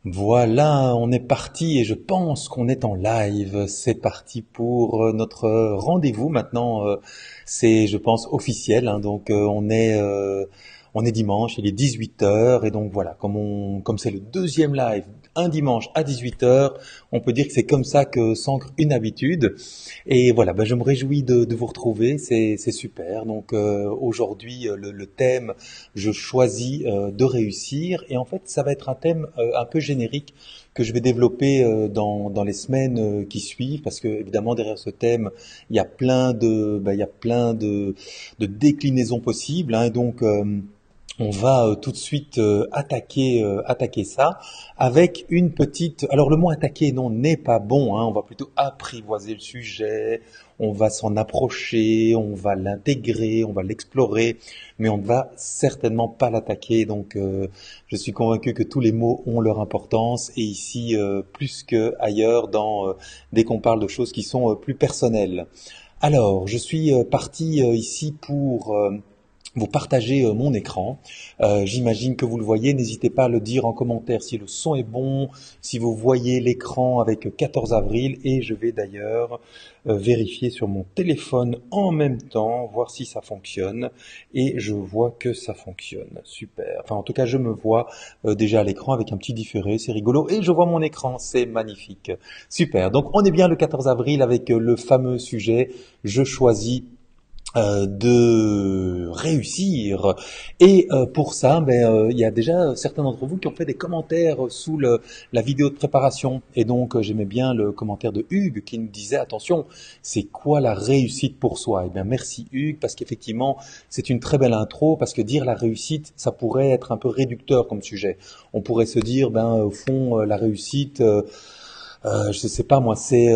Voilà, on est parti et je pense qu'on est en live. C'est parti pour notre rendez-vous maintenant. C'est, je pense, officiel, hein. Donc on est dimanche, il est 18 heures et donc voilà, comme c'est le deuxième live, un dimanche à 18 heures, on peut dire que c'est comme ça que s'ancre une habitude. Et voilà, ben, je me réjouis de vous retrouver, c'est super. Donc aujourd'hui, le thème, je choisis de réussir. Et en fait, ça va être un thème un peu générique que je vais développer dans les semaines qui suivent, parce que évidemment derrière ce thème, il y a plein de déclinaisons possibles, hein. Donc on va tout de suite attaquer ça avec une petite. Alors le mot attaquer non n'est pas bon, hein. On va plutôt apprivoiser le sujet, on va s'en approcher, on va l'intégrer, on va l'explorer, mais on ne va certainement pas l'attaquer. Donc je suis convaincu que tous les mots ont leur importance et ici plus que ailleurs dès qu'on parle de choses qui sont plus personnelles. Alors je suis parti ici pour vous partagez mon écran. J'imagine que vous le voyez. N'hésitez pas à le dire en commentaire si le son est bon, si vous voyez l'écran avec 14 avril. Et je vais d'ailleurs vérifier sur mon téléphone en même temps, voir si ça fonctionne. Et je vois que ça fonctionne. Super. Enfin, en tout cas, je me vois déjà à l'écran avec un petit différé. C'est rigolo. Et je vois mon écran. C'est magnifique. Super. Donc, on est bien le 14 avril avec le fameux sujet. Je choisis de réussir. Et pour ça, il y a déjà certains d'entre vous qui ont fait des commentaires sous la vidéo de préparation. Et donc, j'aimais bien le commentaire de Hugues qui nous disait, attention, c'est quoi la réussite pour soi? Eh bien, merci Hugues, parce qu'effectivement, c'est une très belle intro, parce que dire la réussite, ça pourrait être un peu réducteur comme sujet. On pourrait se dire, au fond, la réussite, je sais pas moi, c'est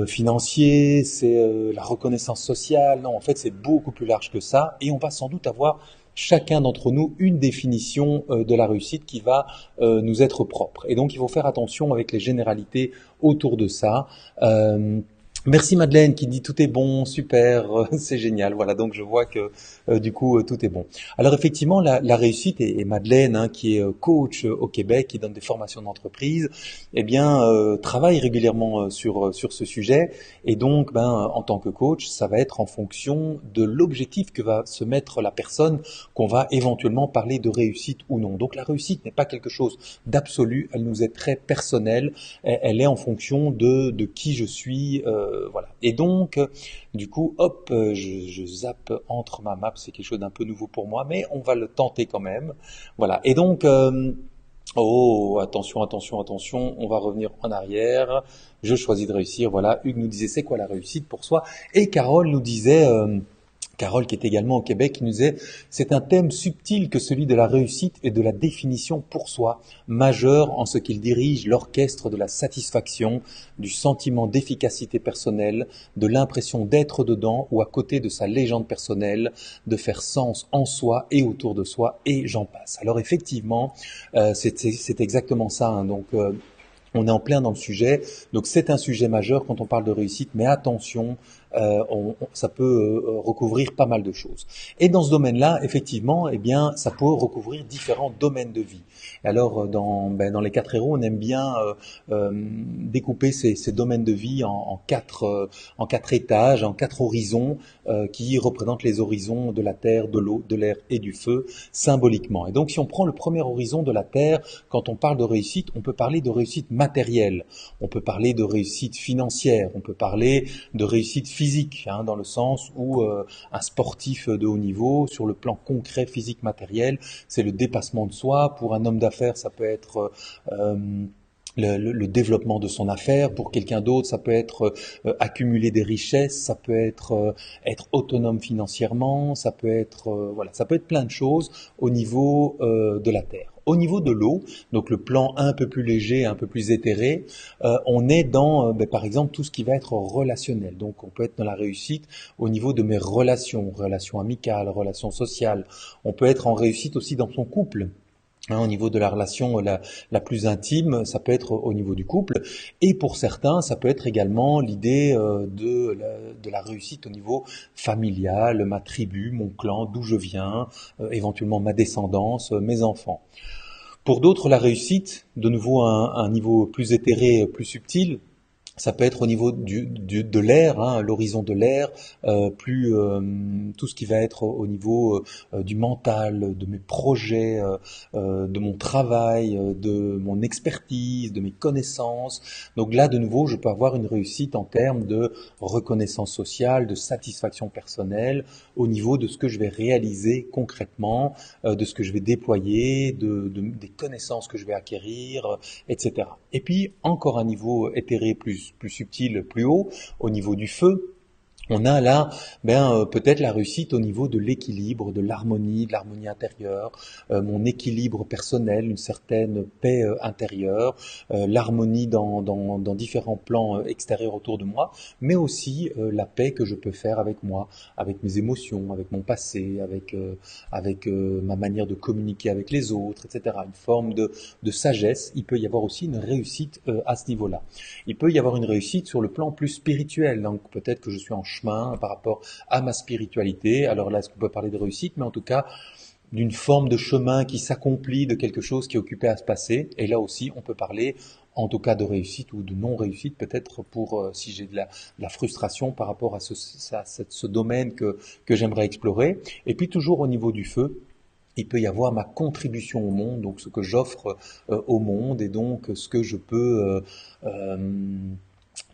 financier, c'est la reconnaissance sociale. Non, en fait, c'est beaucoup plus large que ça. Et on va sans doute avoir chacun d'entre nous une définition de la réussite qui va nous être propre. Et donc, il faut faire attention avec les généralités autour de ça. Euh, Merci Madeleine qui dit tout est bon, super, c'est génial. Voilà, donc je vois que du coup tout est bon. Alors effectivement, la réussite et Madeleine, hein, qui est coach au Québec, qui donne des formations d'entreprise, eh bien travaille régulièrement sur ce sujet. Et donc, en tant que coach, ça va être en fonction de l'objectif que va se mettre la personne, qu'on va éventuellement parler de réussite ou non. Donc la réussite n'est pas quelque chose d'absolu, elle nous est très personnelle, elle est en fonction de qui je suis, voilà. Et donc, du coup, hop, je zappe entre ma map, c'est quelque chose d'un peu nouveau pour moi, mais on va le tenter quand même. Voilà. Et donc, oh, attention, attention, attention, on va revenir en arrière. Je choisis de réussir. Voilà, Hugues nous disait c'est quoi la réussite pour soi. Et Carole nous disait, Carole qui est également au Québec, qui nous disait c'est un thème subtil que celui de la réussite et de la définition pour soi, majeur en ce qu'il dirige l'orchestre de la satisfaction, du sentiment d'efficacité personnelle, de l'impression d'être dedans ou à côté de sa légende personnelle, de faire sens en soi et autour de soi, et j'en passe. Alors effectivement, c'est exactement ça, hein. Donc on est en plein dans le sujet, donc c'est un sujet majeur quand on parle de réussite, mais attention, ça peut recouvrir pas mal de choses. Et dans ce domaine-là, effectivement, eh bien, ça peut recouvrir différents domaines de vie. Et alors, dans les 4 héros, on aime bien découper ces domaines de vie en quatre étages, en 4 horizons, qui représentent les horizons de la terre, de l'eau, de l'air et du feu, symboliquement. Et donc, si on prend le premier horizon de la terre, quand on parle de réussite, on peut parler de réussite matérielle, on peut parler de réussite financière, on peut parler de réussite physique, hein, dans le sens où un sportif de haut niveau, sur le plan concret, physique, matériel, c'est le dépassement de soi. Pour un homme d'affaires, ça peut être le développement de son affaire. Pour quelqu'un d'autre, ça peut être accumuler des richesses, ça peut être être autonome financièrement, ça peut être voilà, ça peut être plein de choses au niveau de la terre. Au niveau de l'eau, donc le plan un peu plus léger, un peu plus éthéré, on est dans, par exemple, tout ce qui va être relationnel. Donc, on peut être dans la réussite au niveau de mes relations, relations amicales, relations sociales. On peut être en réussite aussi dans son couple. Hein, au niveau de la relation la plus intime, ça peut être au niveau du couple. Et pour certains, ça peut être également l'idée de la réussite au niveau familial, ma tribu, mon clan, d'où je viens, éventuellement ma descendance, mes enfants. Pour d'autres, la réussite, de nouveau à un niveau plus éthéré, plus subtil, ça peut être au niveau de l'air, hein, l'horizon de l'air, plus tout ce qui va être au niveau du mental, de mes projets, de mon travail, de mon expertise, de mes connaissances. Donc là, de nouveau, je peux avoir une réussite en termes de reconnaissance sociale, de satisfaction personnelle, au niveau de ce que je vais réaliser concrètement, de ce que je vais déployer, des connaissances que je vais acquérir, etc. Et puis, encore un niveau éthéré plus subtil, plus haut, au niveau du feu. On a là peut-être la réussite au niveau de l'équilibre, de l'harmonie intérieure, mon équilibre personnel, une certaine paix intérieure, l'harmonie dans différents plans extérieurs autour de moi, mais aussi la paix que je peux faire avec moi, avec mes émotions, avec mon passé, avec ma manière de communiquer avec les autres, etc. Une forme de sagesse. Il peut y avoir aussi une réussite à ce niveau-là. Il peut y avoir une réussite sur le plan plus spirituel, donc peut-être que je suis en chemin par rapport à ma spiritualité. Alors là, est-ce qu'on peut parler de réussite? Mais en tout cas, d'une forme de chemin qui s'accomplit, de quelque chose qui est occupé à se passer. Et là aussi, on peut parler en tout cas de réussite ou de non-réussite, peut-être pour si j'ai de la frustration par rapport à ce domaine que j'aimerais explorer. Et puis toujours au niveau du feu, il peut y avoir ma contribution au monde, donc ce que j'offre au monde et donc ce que je peux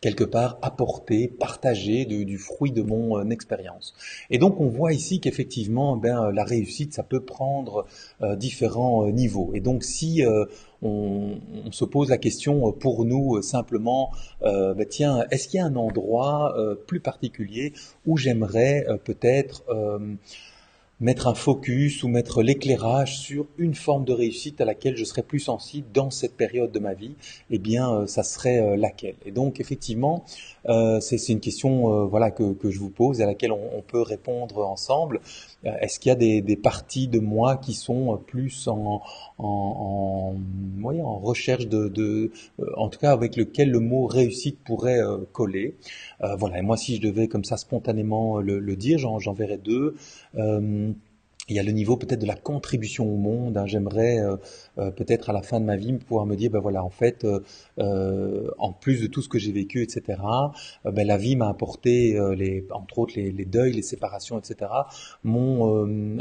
quelque part apporter, partager du fruit de mon expérience. Et donc on voit ici qu'effectivement, la réussite, ça peut prendre différents niveaux. Et donc si on se pose la question pour nous simplement, tiens, est-ce qu'il y a un endroit plus particulier où j'aimerais peut-être mettre un focus ou mettre l'éclairage sur une forme de réussite à laquelle je serais plus sensible dans cette période de ma vie, eh bien, ça serait laquelle? Et donc, effectivement, c'est une question voilà que je vous pose et à laquelle on peut répondre ensemble. Est-ce qu'il y a des parties de moi qui sont plus en recherche en tout cas avec lequel le mot réussite pourrait coller? Voilà, et moi, si je devais comme ça spontanément le dire, j'en verrais deux. Euh, il y a le niveau peut-être de la contribution au monde, hein. J'aimerais peut-être à la fin de ma vie pouvoir me dire, ben voilà, en fait, en plus de tout ce que j'ai vécu, etc., la vie m'a apporté, entre autres, les deuils, les séparations, etc., m'ont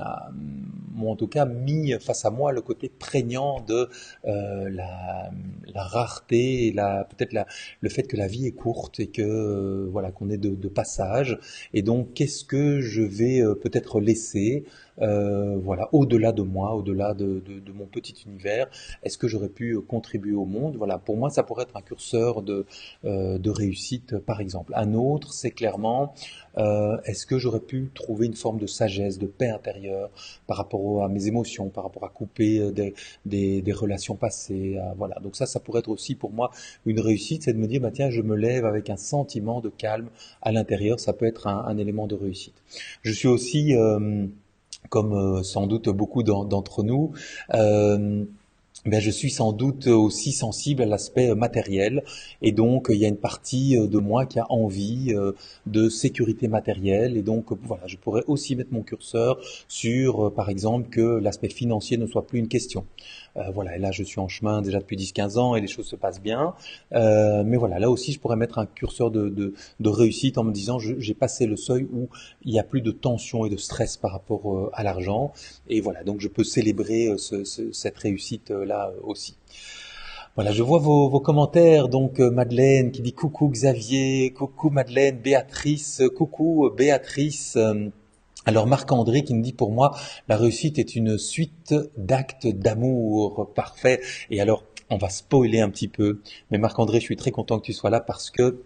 en tout cas mis face à moi le côté prégnant de la rareté, peut-être le fait que la vie est courte et que voilà qu'on est de passage. Et donc, qu'est-ce que je vais peut-être laisser voilà, au-delà de moi, au-delà de mon petit univers, est-ce que j'aurais pu contribuer au monde? Voilà, pour moi, ça pourrait être un curseur de réussite, par exemple. Un autre, c'est clairement, est-ce que j'aurais pu trouver une forme de sagesse, de paix intérieure par rapport à mes émotions, par rapport à couper des relations passées, voilà. Donc ça pourrait être aussi pour moi une réussite, c'est de me dire, bah tiens, je me lève avec un sentiment de calme à l'intérieur, ça peut être un élément de réussite. Je suis aussi comme sans doute beaucoup d'entre nous, je suis sans doute aussi sensible à l'aspect matériel et donc il y a une partie de moi qui a envie de sécurité matérielle et donc voilà, je pourrais aussi mettre mon curseur sur par exemple que l'aspect financier ne soit plus une question. Voilà, et là je suis en chemin déjà depuis 10-15 ans et les choses se passent bien. Mais voilà, là aussi je pourrais mettre un curseur de réussite en me disant j'ai passé le seuil où il n'y a plus de tension et de stress par rapport à l'argent. Et voilà, donc je peux célébrer cette réussite-là aussi. Voilà, je vois vos commentaires. Donc Madeleine qui dit coucou Xavier, coucou Madeleine, Béatrice, coucou Béatrice. Alors Marc-André qui nous dit pour moi la réussite est une suite d'actes d'amour parfait. Et alors on va spoiler un petit peu, mais Marc-André, je suis très content que tu sois là parce que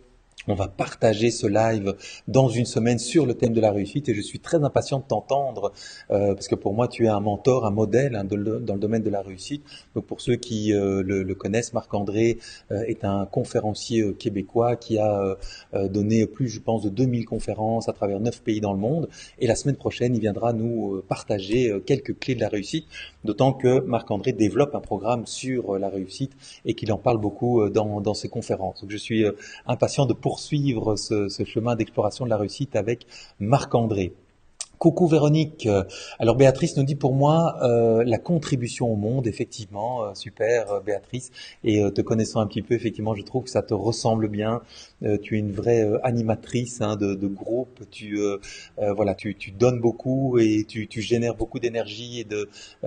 on va partager ce live dans une semaine sur le thème de la réussite et je suis très impatient de t'entendre parce que pour moi tu es un mentor, un modèle hein, dans le domaine de la réussite. Donc pour ceux qui le connaissent, Marc-André est un conférencier québécois qui a donné plus, je pense, de 2000 conférences à travers 9 pays dans le monde. Et la semaine prochaine, il viendra nous partager quelques clés de la réussite, d'autant que Marc-André développe un programme sur la réussite et qu'il en parle beaucoup dans ses conférences. Donc je suis impatient de poursuivre ce chemin d'exploration de la réussite avec Marc-André. Coucou Véronique. Alors Béatrice nous dit pour moi la contribution au monde, effectivement, super Béatrice. Et te connaissant un petit peu, effectivement, je trouve que ça te ressemble bien. Tu es une vraie animatrice hein, de groupe. Voilà, tu donnes beaucoup et tu génères beaucoup d'énergie et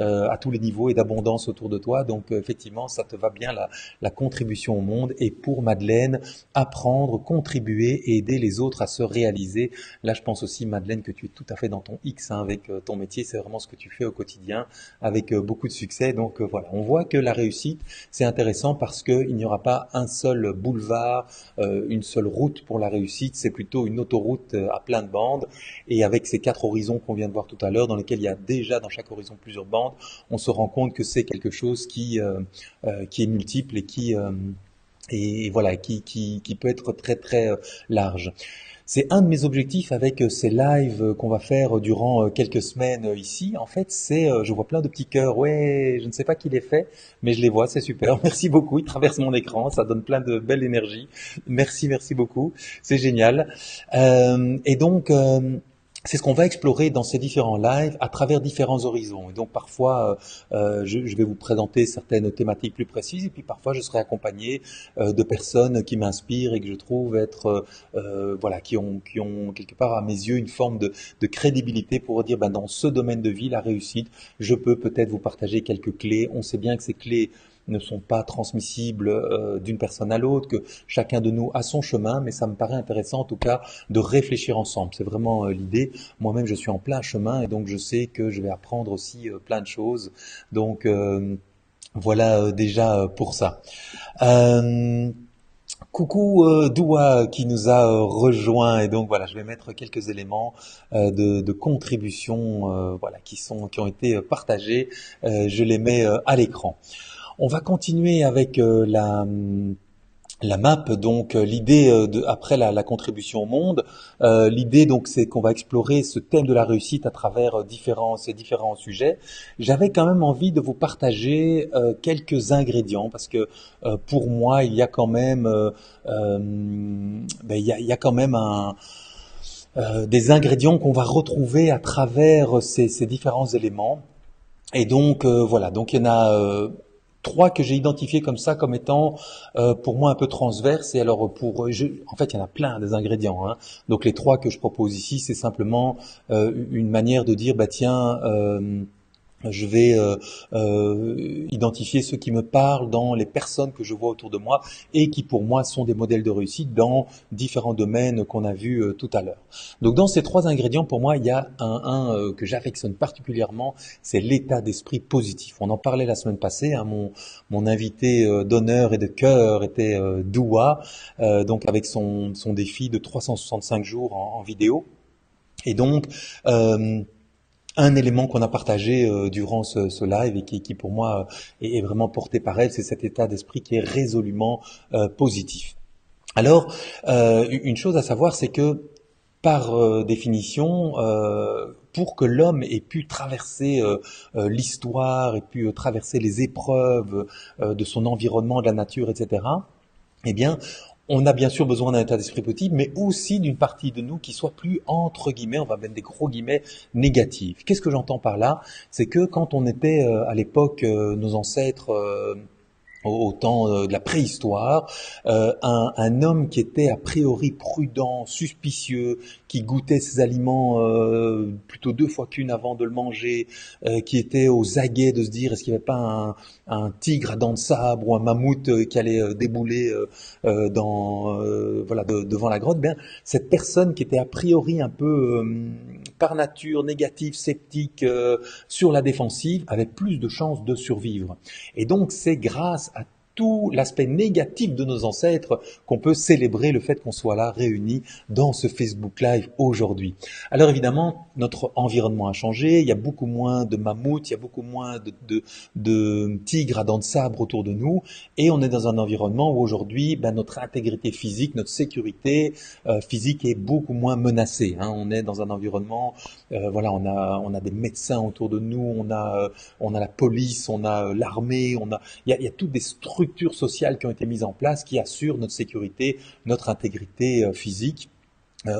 à tous les niveaux et d'abondance autour de toi. Donc effectivement, ça te va bien la contribution au monde. Et pour Madeleine, apprendre, contribuer et aider les autres à se réaliser. Là, je pense aussi, Madeleine, que tu es tout à fait dans ton X hein, avec ton métier. C'est vraiment ce que tu fais au quotidien avec beaucoup de succès. Donc voilà, on voit que la réussite, c'est intéressant parce qu'il n'y aura pas un seul boulevard, une seule route pour la réussite. C'est plutôt une autoroute à plein de bandes. Et avec ces 4 horizons qu'on vient de voir tout à l'heure, dans lesquels il y a déjà dans chaque horizon plusieurs bandes, on se rend compte que c'est quelque chose qui est multiple et voilà, qui peut être très très large. C'est un de mes objectifs avec ces lives qu'on va faire durant quelques semaines ici. En fait, je vois plein de petits cœurs. Ouais, je ne sais pas qui les fait, mais je les vois, c'est super. Merci beaucoup. Ils traversent mon écran, ça donne plein de belle énergie. Merci, merci beaucoup. C'est génial. Et donc, c'est ce qu'on va explorer dans ces différents lives à travers différents horizons. Et donc parfois, je vais vous présenter certaines thématiques plus précises, et puis parfois je serai accompagné de personnes qui m'inspirent et que je trouve être, voilà, qui ont quelque part à mes yeux une forme de crédibilité pour dire, ben, dans ce domaine de vie, la réussite, je peux peut-être vous partager quelques clés. On sait bien que ces clés ne sont pas transmissibles d'une personne à l'autre, que chacun de nous a son chemin, mais ça me paraît intéressant en tout cas de réfléchir ensemble. C'est vraiment l'idée. Moi-même, je suis en plein chemin et donc je sais que je vais apprendre aussi plein de choses. Donc voilà déjà pour ça. Euh, Coucou Doua qui nous a rejoint et donc voilà, je vais mettre quelques éléments de contribution voilà qui ont été partagés. Je les mets à l'écran. On va continuer avec la map, donc l'idée après la contribution au monde, l'idée donc c'est qu'on va explorer ce thème de la réussite à travers ces différents sujets. J'avais quand même envie de vous partager quelques ingrédients parce que pour moi il y a quand même il y a quand même des ingrédients qu'on va retrouver à travers ces différents éléments. Et donc voilà, donc il y en a 3 que j'ai identifiés comme ça comme étant pour moi un peu transverses. Et alors en fait il y en a plein des ingrédients. Hein. Donc les 3 que je propose ici, c'est simplement une manière de dire bah tiens. Je vais identifier ceux qui me parlent dans les personnes que je vois autour de moi et qui pour moi sont des modèles de réussite dans différents domaines qu'on a vus tout à l'heure. Donc dans ces 3 ingrédients, pour moi, il y a un que j'affectionne particulièrement, c'est l'état d'esprit positif. On en parlait la semaine passée, hein, mon invité d'honneur et de cœur était Doua, donc avec son défi de 365 jours en vidéo. Et donc, un élément qu'on a partagé durant ce live et qui pour moi est vraiment porté par elle, c'est cet état d'esprit qui est résolument positif. Alors, une chose à savoir, c'est que par définition, pour que l'homme ait pu traverser l'histoire, ait pu traverser les épreuves de son environnement, de la nature, etc., eh bien, on a bien sûr besoin d'un état d'esprit positif, mais aussi d'une partie de nous qui soit plus, entre guillemets, on va mettre des gros guillemets, négative. Qu'est-ce que j'entends par là? C'est que quand on était à l'époque, nos ancêtres, au temps de la préhistoire, un homme qui était a priori prudent, suspicieux, qui goûtait ses aliments plutôt 2 fois qu'une avant de le manger, qui était aux aguets de se dire est-ce qu'il n'y avait pas un tigre à dents de sabre ou un mammouth qui allait débouler voilà devant la grotte, bien cette personne qui était a priori un peu par nature négative, sceptique, sur la défensive, avait plus de chances de survivre. Et donc c'est grâce à tout l'aspect négatif de nos ancêtres qu'on peut célébrer le fait qu'on soit là réunis dans ce Facebook Live aujourd'hui. Alors évidemment, notre environnement a changé, il y a beaucoup moins de mammouths, il y a beaucoup moins de tigres à dents de sabre autour de nous, et on est dans un environnement où aujourd'hui, notre intégrité physique, notre sécurité physique est beaucoup moins menacée. Hein. On est dans un environnement, voilà, on a des médecins autour de nous, on a la police, on a l'armée, il y a toutes des structures sociales qui ont été mises en place qui assurent notre sécurité, notre intégrité physique.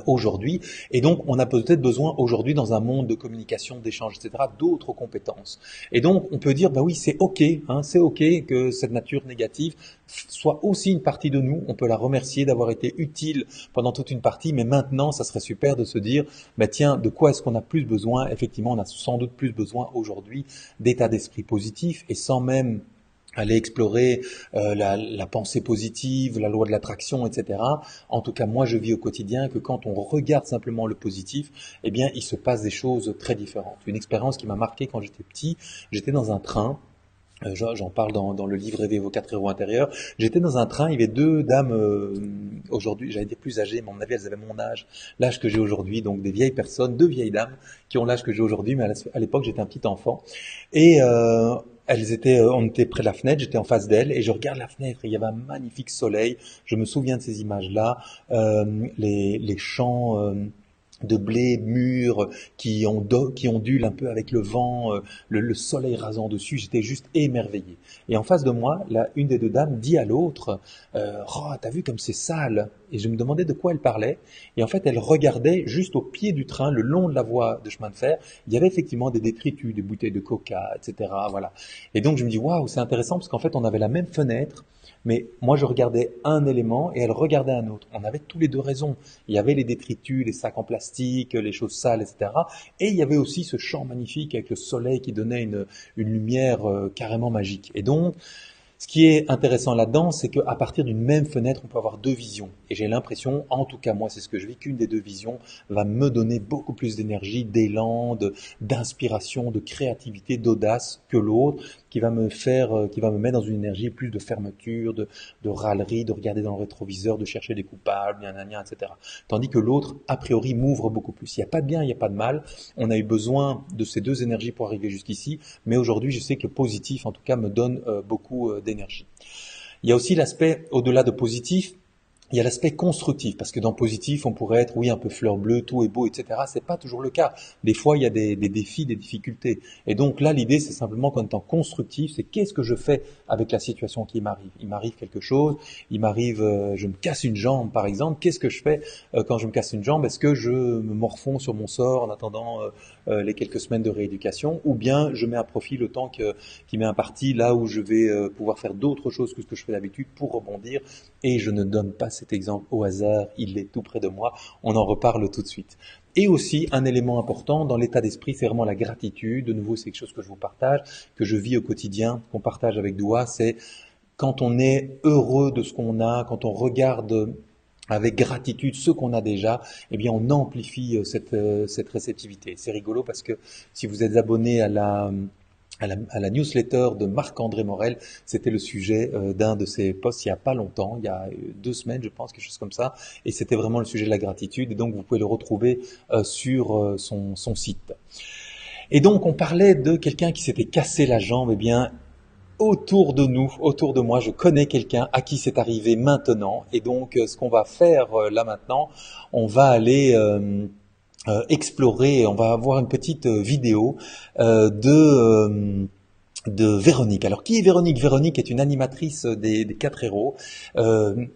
aujourd'hui. Et donc, on a peut-être besoin aujourd'hui, dans un monde de communication, d'échange, etc., d'autres compétences. Et donc, on peut dire, bah oui, c'est OK que cette nature négative soit aussi une partie de nous. On peut la remercier d'avoir été utile pendant toute une partie, mais maintenant, ça serait super de se dire, bah tiens, de quoi est-ce qu'on a plus besoin? Effectivement, on a sans doute plus besoin aujourd'hui d'état d'esprit positif, et sans même aller explorer la pensée positive, la loi de l'attraction, etc. En tout cas, moi, je vis au quotidien que quand on regarde simplement le positif, eh bien, il se passe des choses très différentes. Une expérience qui m'a marqué quand j'étais petit, j'étais dans un train. J'en parle dans le livre Rêver vos 4 héros intérieurs. J'étais dans un train, il y avait deux dames, aujourd'hui, j'allais dire plus âgées, mais à mon avis, elles avaient mon âge, l'âge que j'ai aujourd'hui, donc des vieilles personnes, deux vieilles dames qui ont l'âge que j'ai aujourd'hui, mais à l'époque, j'étais un petit enfant. Et on était près de la fenêtre, j'étais en face d'elles, et je regarde la fenêtre, et il y avait un magnifique soleil. Je me souviens de ces images-là, les champs de blé mûr qui ondulent un peu avec le vent, le soleil rasant dessus. J'étais juste émerveillé. Et en face de moi, une des deux dames dit à l'autre, oh, t'as vu comme c'est sale? Et je me demandais de quoi elle parlait. Et en fait, elle regardait juste au pied du train, le long de la voie de chemin de fer. Il y avait effectivement des détritus, des bouteilles de coca, etc. Voilà. Et donc je me dis, waouh, c'est intéressant parce qu'en fait, on avait la même fenêtre. Mais moi, je regardais un élément et elle regardait un autre. On avait tous les deux raison. Il y avait les détritus, les sacs en plastique, les choses sales, etc. Et il y avait aussi ce champ magnifique avec le soleil qui donnait une lumière carrément magique. Et donc, ce qui est intéressant là-dedans, c'est qu'à partir d'une même fenêtre, on peut avoir deux visions. Et j'ai l'impression, en tout cas moi, c'est ce que je vis, qu'une des deux visions va me donner beaucoup plus d'énergie, d'élan, d'inspiration, de créativité, d'audace que l'autre, qui va me mettre dans une énergie plus de fermeture, de râlerie, de regarder dans le rétroviseur, de chercher des coupables, gna, gna, gna, etc. Tandis que l'autre, a priori, m'ouvre beaucoup plus. Il n'y a pas de bien, il n'y a pas de mal. On a eu besoin de ces deux énergies pour arriver jusqu'ici, mais aujourd'hui, je sais que le positif, en tout cas, me donne beaucoup d'énergie. Il y a aussi l'aspect, au-delà de positif, il y a l'aspect constructif, parce que dans positif, on pourrait être, oui, un peu fleur bleue, tout est beau, etc. C'est pas toujours le cas. Des fois, il y a des défis, des difficultés. Et donc là, l'idée, c'est simplement qu'en étant constructif, c'est qu'est-ce que je fais avec la situation qui m'arrive. Il m'arrive quelque chose, je me casse une jambe, par exemple. Qu'est-ce que je fais quand je me casse une jambe? Est-ce que je me morfonds sur mon sort en attendant les quelques semaines de rééducation, ou bien je mets à profit le temps qui m'est imparti là où je vais pouvoir faire d'autres choses que ce que je fais d'habitude pour rebondir. Et je ne donne pas cet exemple au hasard, il est tout près de moi, on en reparle tout de suite. Et aussi, un élément important dans l'état d'esprit, c'est vraiment la gratitude. De nouveau, c'est quelque chose que je vous partage, que je vis au quotidien, qu'on partage avec Doua, c'est quand on est heureux de ce qu'on a, quand on regarde avec gratitude ce qu'on a déjà, eh bien on amplifie cette réceptivité. C'est rigolo parce que si vous êtes abonné à la newsletter de Marc-André Morel, c'était le sujet d'un de ses posts il n'y a pas longtemps, il y a 2 semaines je pense, quelque chose comme ça, et c'était vraiment le sujet de la gratitude, et donc vous pouvez le retrouver sur son site. Et donc on parlait de quelqu'un qui s'était cassé la jambe, eh bien autour de nous, autour de moi, je connais quelqu'un à qui c'est arrivé maintenant, et donc ce qu'on va faire là maintenant, on va aller explorer, on va avoir une petite vidéo de Véronique. Alors, qui est Véronique? Véronique est une animatrice des 4 héros. Euh,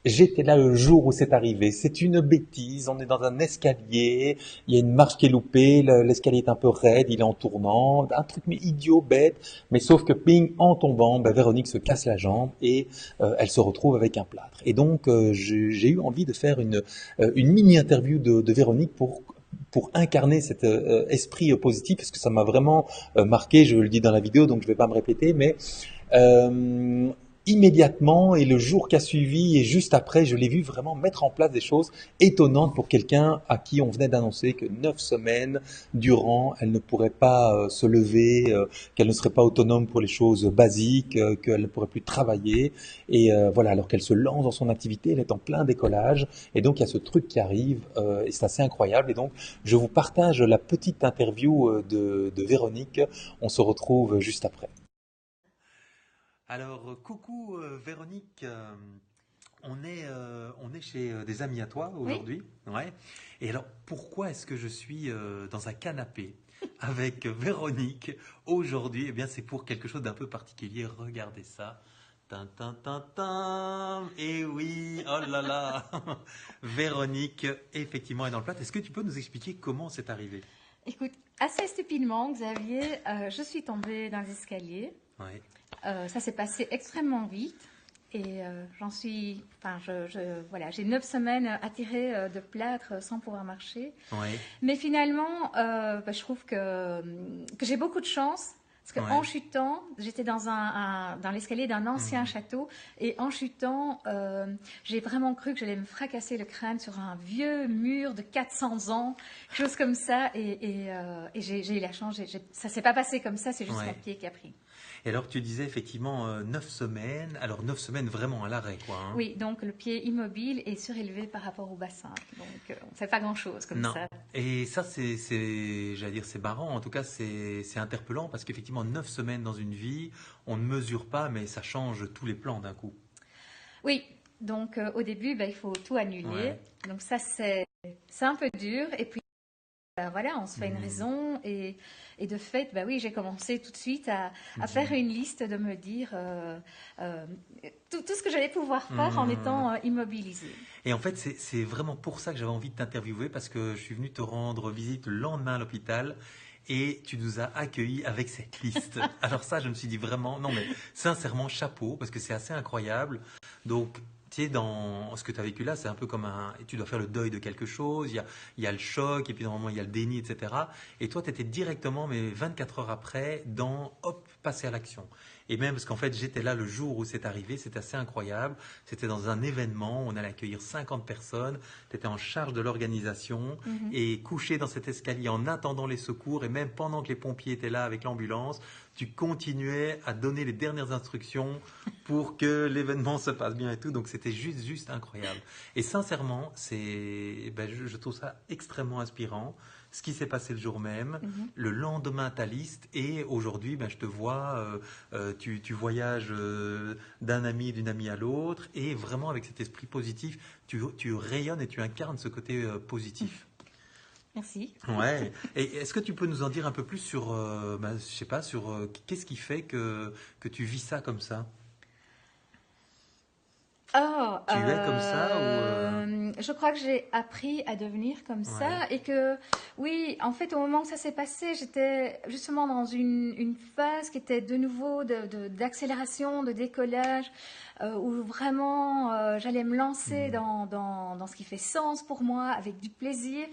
J'étais là le jour où c'est arrivé. C'est une bêtise. On est dans un escalier. Il y a une marche qui est loupée. L'escalier est un peu raide. Il est en tournant. Un truc mais idiot, bête. Mais sauf que ping, en tombant, ben, Véronique se casse la jambe et elle se retrouve avec un plâtre. Et donc, j'ai eu envie de faire une mini-interview de Véronique pour incarner cet esprit positif, parce que ça m'a vraiment marqué. Je le dis dans la vidéo, donc je ne vais pas me répéter, mais euh, immédiatement et le jour qui a suivi et juste après, je l'ai vu vraiment mettre en place des choses étonnantes pour quelqu'un à qui on venait d'annoncer que 9 semaines durant, elle ne pourrait pas se lever, qu'elle ne serait pas autonome pour les choses basiques, qu'elle ne pourrait plus travailler. Et voilà, alors qu'elle se lance dans son activité, elle est en plein décollage. Et donc, il y a ce truc qui arrive et c'est assez incroyable. Et donc, je vous partage la petite interview de Véronique. On se retrouve juste après. Alors, coucou Véronique, on est chez des amis à toi Oui, aujourd'hui. Ouais. Et alors, pourquoi est-ce que je suis dans un canapé avec Véronique aujourd'hui? Eh bien, c'est pour quelque chose d'un peu particulier. Regardez ça. Tin, tin, tin, tin. Et oui, oh là là. Véronique, effectivement, est dans le plat. Est-ce que tu peux nous expliquer comment c'est arrivé? Écoute, assez stupidement, Xavier, je suis tombée dans les escaliers. Oui, Ça s'est passé extrêmement vite. Et enfin, voilà, j'ai 9 semaines à tirer de plâtre sans pouvoir marcher. oui, Mais finalement, je trouve que j'ai beaucoup de chance. Parce qu'en oui. chutant, j'étais dans l'escalier d'un ancien Mhm. château, et en chutant, j'ai vraiment cru que j'allais me fracasser le crâne sur un vieux mur de 400 ans, quelque chose comme ça, et j'ai eu la chance. Ça s'est pas passé comme ça, c'est juste mon Ouais. pied qui a pris. Et alors, tu disais effectivement 9 semaines. Alors, 9 semaines vraiment à l'arrêt, quoi. Hein. Oui, donc le pied immobile et surélevé par rapport au bassin. Donc on ne fait pas grand-chose comme Non. ça. Et ça, j'allais dire, c'est marrant. En tout cas, c'est interpellant parce qu'effectivement, 9 semaines dans une vie, on ne mesure pas, mais ça change tous les plans d'un coup. Oui, donc au début, il faut tout annuler. Ouais. Donc ça, c'est un peu dur. Et puis, voilà, on se fait une Mhm. raison. Et de fait, oui, j'ai commencé tout de suite à faire Mhm. une liste, de me dire euh, tout ce que j'allais pouvoir faire en Mhm. étant immobilisée. Et en fait, c'est vraiment pour ça que j'avais envie de t'interviewer parce que je suis venu te rendre visite le lendemain à l'hôpital et tu nous as accueillis avec cette liste. Alors ça, je me suis dit vraiment, non mais sincèrement, chapeau parce que c'est assez incroyable. Donc, tu sais, dans ce que tu as vécu là, c'est un peu comme tu dois faire le deuil de quelque chose, il y a le choc et puis normalement il y a le déni, etc. Et toi, tu étais directement, mais 24 heures après, hop, passer à l'action. Et même parce qu'en fait, j'étais là le jour où c'est arrivé, c'était assez incroyable. C'était dans un événement, on allait accueillir 50 personnes, tu étais en charge de l'organisation Mhm. et couché dans cet escalier en attendant les secours et même pendant que les pompiers étaient là avec l'ambulance, tu continuais à donner les dernières instructions pour que l'événement se passe bien et tout. Donc c'était juste incroyable. Et sincèrement, je trouve ça extrêmement inspirant. Ce qui s'est passé le jour même, Mhm. le lendemain ta liste et aujourd'hui, je te vois, tu voyages d'un ami, d'une amie à l'autre et vraiment avec cet esprit positif, tu rayonnes et tu incarnes ce côté positif. Merci. Ouais. Et est-ce que tu peux nous en dire un peu plus sur, je sais pas, sur qu'est-ce qui fait que tu vis ça comme ça? Oh, Tu es comme ça ou je crois que j'ai appris à devenir comme ouais. ça, et que oui, en fait, au moment où ça s'est passé, j'étais justement dans une phase qui était de nouveau d'accélération, de décollage, où vraiment j'allais me lancer Hmm. dans ce qui fait sens pour moi, avec du plaisir.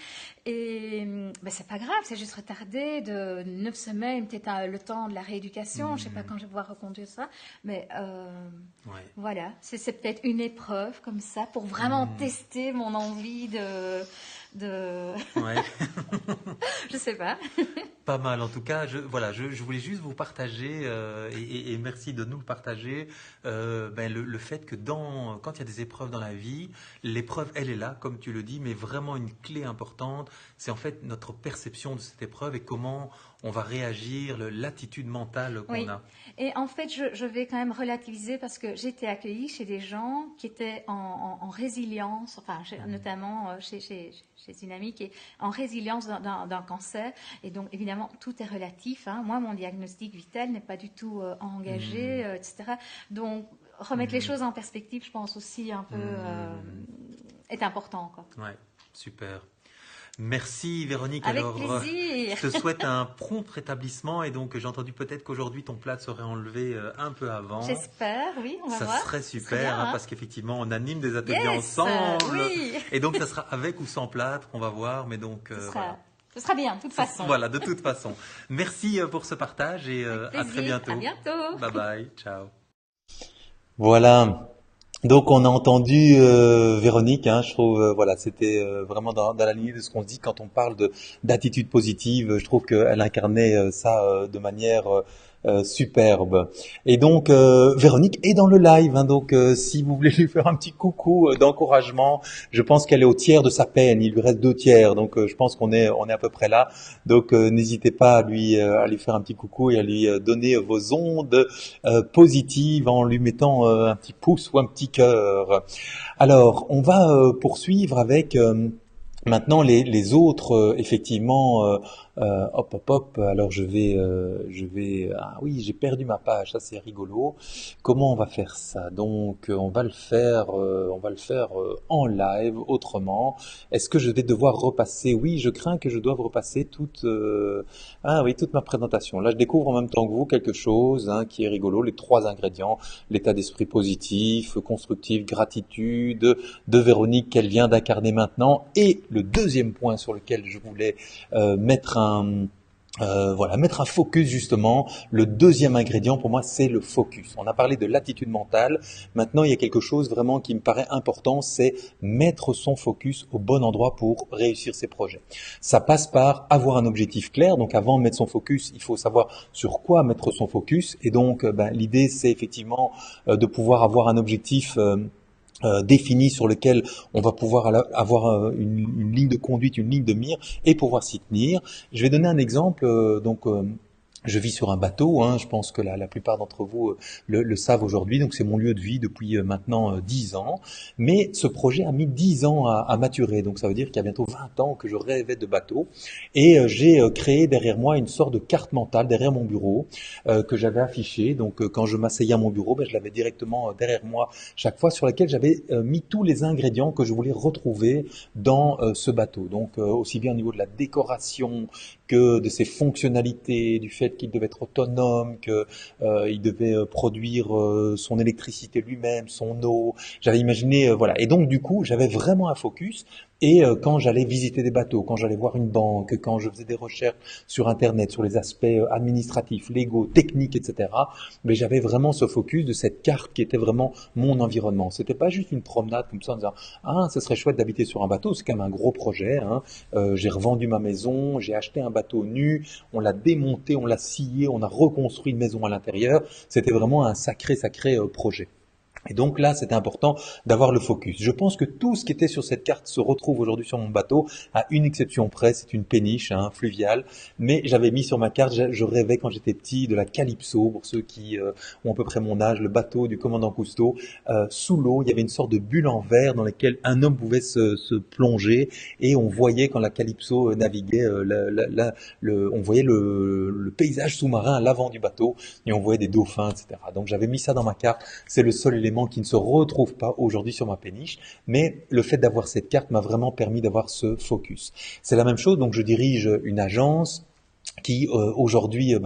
Et c'est pas grave, c'est juste retardé de 9 semaines, peut-être le temps de la rééducation. Je sais pas Hmm. quand je vais pouvoir reconduire ça, mais Ouais. voilà, c'est peut-être une épreuve comme ça pour vraiment Hmm. tester mon envie de, Ouais. je sais pas. Pas mal, en tout cas, voilà, je voulais juste vous partager, et merci de nous le partager, le fait que quand il y a des épreuves dans la vie, l'épreuve, elle est là, comme tu le dis, mais vraiment une clé importante, c'est en fait notre perception de cette épreuve et comment on va réagir, l'attitude mentale qu'on Oui, a. et en fait, je vais quand même relativiser, parce que j'ai été accueillie chez des gens qui étaient en résilience, enfin, notamment chez une amie qui est en résilience d'un cancer. Et donc, évidemment, tout est relatif, hein. Moi, mon diagnostic vital n'est pas du tout Hmm, engagé, etc. Donc, remettre les hmm, choses en perspective, je pense aussi un peu, hmm. est important, quoi. Ouais, super. Merci Véronique. Avec Alors, plaisir. je te souhaite un prompt rétablissement et donc j'ai entendu peut-être qu'aujourd'hui ton plat serait enlevé un peu avant. J'espère, oui, on va Ça voir. serait Ce serait bien, super hein, hein? parce qu'effectivement on anime des ateliers Yes, ensemble oui. et donc ça sera avec ou sans plâtre, on va voir. Mais donc Ce voilà, sera, ce sera bien, de toute façon. voilà de toute façon. Merci pour ce partage et Avec à très plaisir. À bientôt. bientôt. Bye bye, ciao. Voilà. Donc on a entendu Véronique, hein, je trouve, voilà, c'était vraiment dans la lignée de ce qu'on se dit quand on parle d'attitude positive. Je trouve qu'elle incarnait ça de manière superbe. Et donc Véronique est dans le live, hein, donc si vous voulez lui faire un petit coucou d'encouragement, je pense qu'elle est au tiers de sa peine. Il lui reste 2 tiers, donc je pense qu'on est à peu près là. Donc n'hésitez pas à lui faire un petit coucou et à lui donner vos ondes positive en lui mettant un petit pouce ou un petit cœur. Alors, on va poursuivre avec maintenant les autres effectivement Hop, hop, hop. Alors ah oui, j'ai perdu ma page. Ça c'est rigolo. Comment on va faire ça? Donc, on va le faire en live, autrement. Est-ce que je vais devoir repasser? Oui, je crains que je doive repasser ah oui, toute ma présentation. Là, je découvre en même temps que vous quelque chose hein, qui est rigolo. Les 3 ingrédients: l'état d'esprit positif, constructif, gratitude de Véronique qu'elle vient d'incarner maintenant. Et le deuxième point sur lequel je voulais mettre un focus justement. Le deuxième ingrédient pour moi, c'est le focus. On a parlé de l'attitude mentale. Maintenant, il y a quelque chose vraiment qui me paraît important, c'est mettre son focus au bon endroit pour réussir ses projets. Ça passe par avoir un objectif clair. Donc, avant de mettre son focus, il faut savoir sur quoi mettre son focus. Et donc, l'idée, c'est effectivement de pouvoir avoir un objectif défini sur lequel on va pouvoir avoir une ligne de conduite, une ligne de mire et pouvoir s'y tenir. Je vais donner un exemple. Je vis sur un bateau, hein, je pense que la plupart d'entre vous le savent aujourd'hui, donc c'est mon lieu de vie depuis maintenant 10 ans, mais ce projet a mis 10 ans à maturer, donc ça veut dire qu'il y a bientôt 20 ans que je rêvais de bateau, et j'ai créé derrière moi une sorte de carte mentale derrière mon bureau que j'avais affichée, donc quand je m'asseyais à mon bureau, je l'avais directement derrière moi chaque fois, sur laquelle j'avais mis tous les ingrédients que je voulais retrouver dans ce bateau, donc aussi bien au niveau de la décoration que de ses fonctionnalités, du fait qu'il devait être autonome, qu'il devait produire son électricité lui-même, son eau. J'avais imaginé, voilà. Et donc du coup, j'avais vraiment un focus. Et quand j'allais visiter des bateaux, quand j'allais voir une banque, quand je faisais des recherches sur Internet, sur les aspects administratifs, légaux, techniques, etc., mais j'avais vraiment ce focus de cette carte qui était vraiment mon environnement. C'était pas juste une promenade comme ça en disant ah, ce serait chouette d'habiter sur un bateau. C'est quand même un gros projet. Hein. J'ai revendu ma maison, j'ai acheté un bateau nu, on l'a démonté, on l'a scié, on a reconstruit une maison à l'intérieur. C'était vraiment un sacré projet. Et donc là, c'était important d'avoir le focus. Je pense que tout ce qui était sur cette carte se retrouve aujourd'hui sur mon bateau, à une exception près, c'est une péniche hein, fluviale. Mais j'avais mis sur ma carte, je rêvais quand j'étais petit de la Calypso, pour ceux qui ont à peu près mon âge, le bateau du commandant Cousteau. Sous l'eau, il y avait une sorte de bulle en verre dans laquelle un homme pouvait se plonger, et on voyait quand la Calypso naviguait, on voyait le paysage sous-marin à l'avant du bateau, et on voyait des dauphins, etc. Donc j'avais mis ça dans ma carte. C'est le seul élément qui ne se retrouve pas aujourd'hui sur ma péniche, mais le fait d'avoir cette carte m'a vraiment permis d'avoir ce focus. C'est la même chose, donc je dirige une agence qui aujourd'hui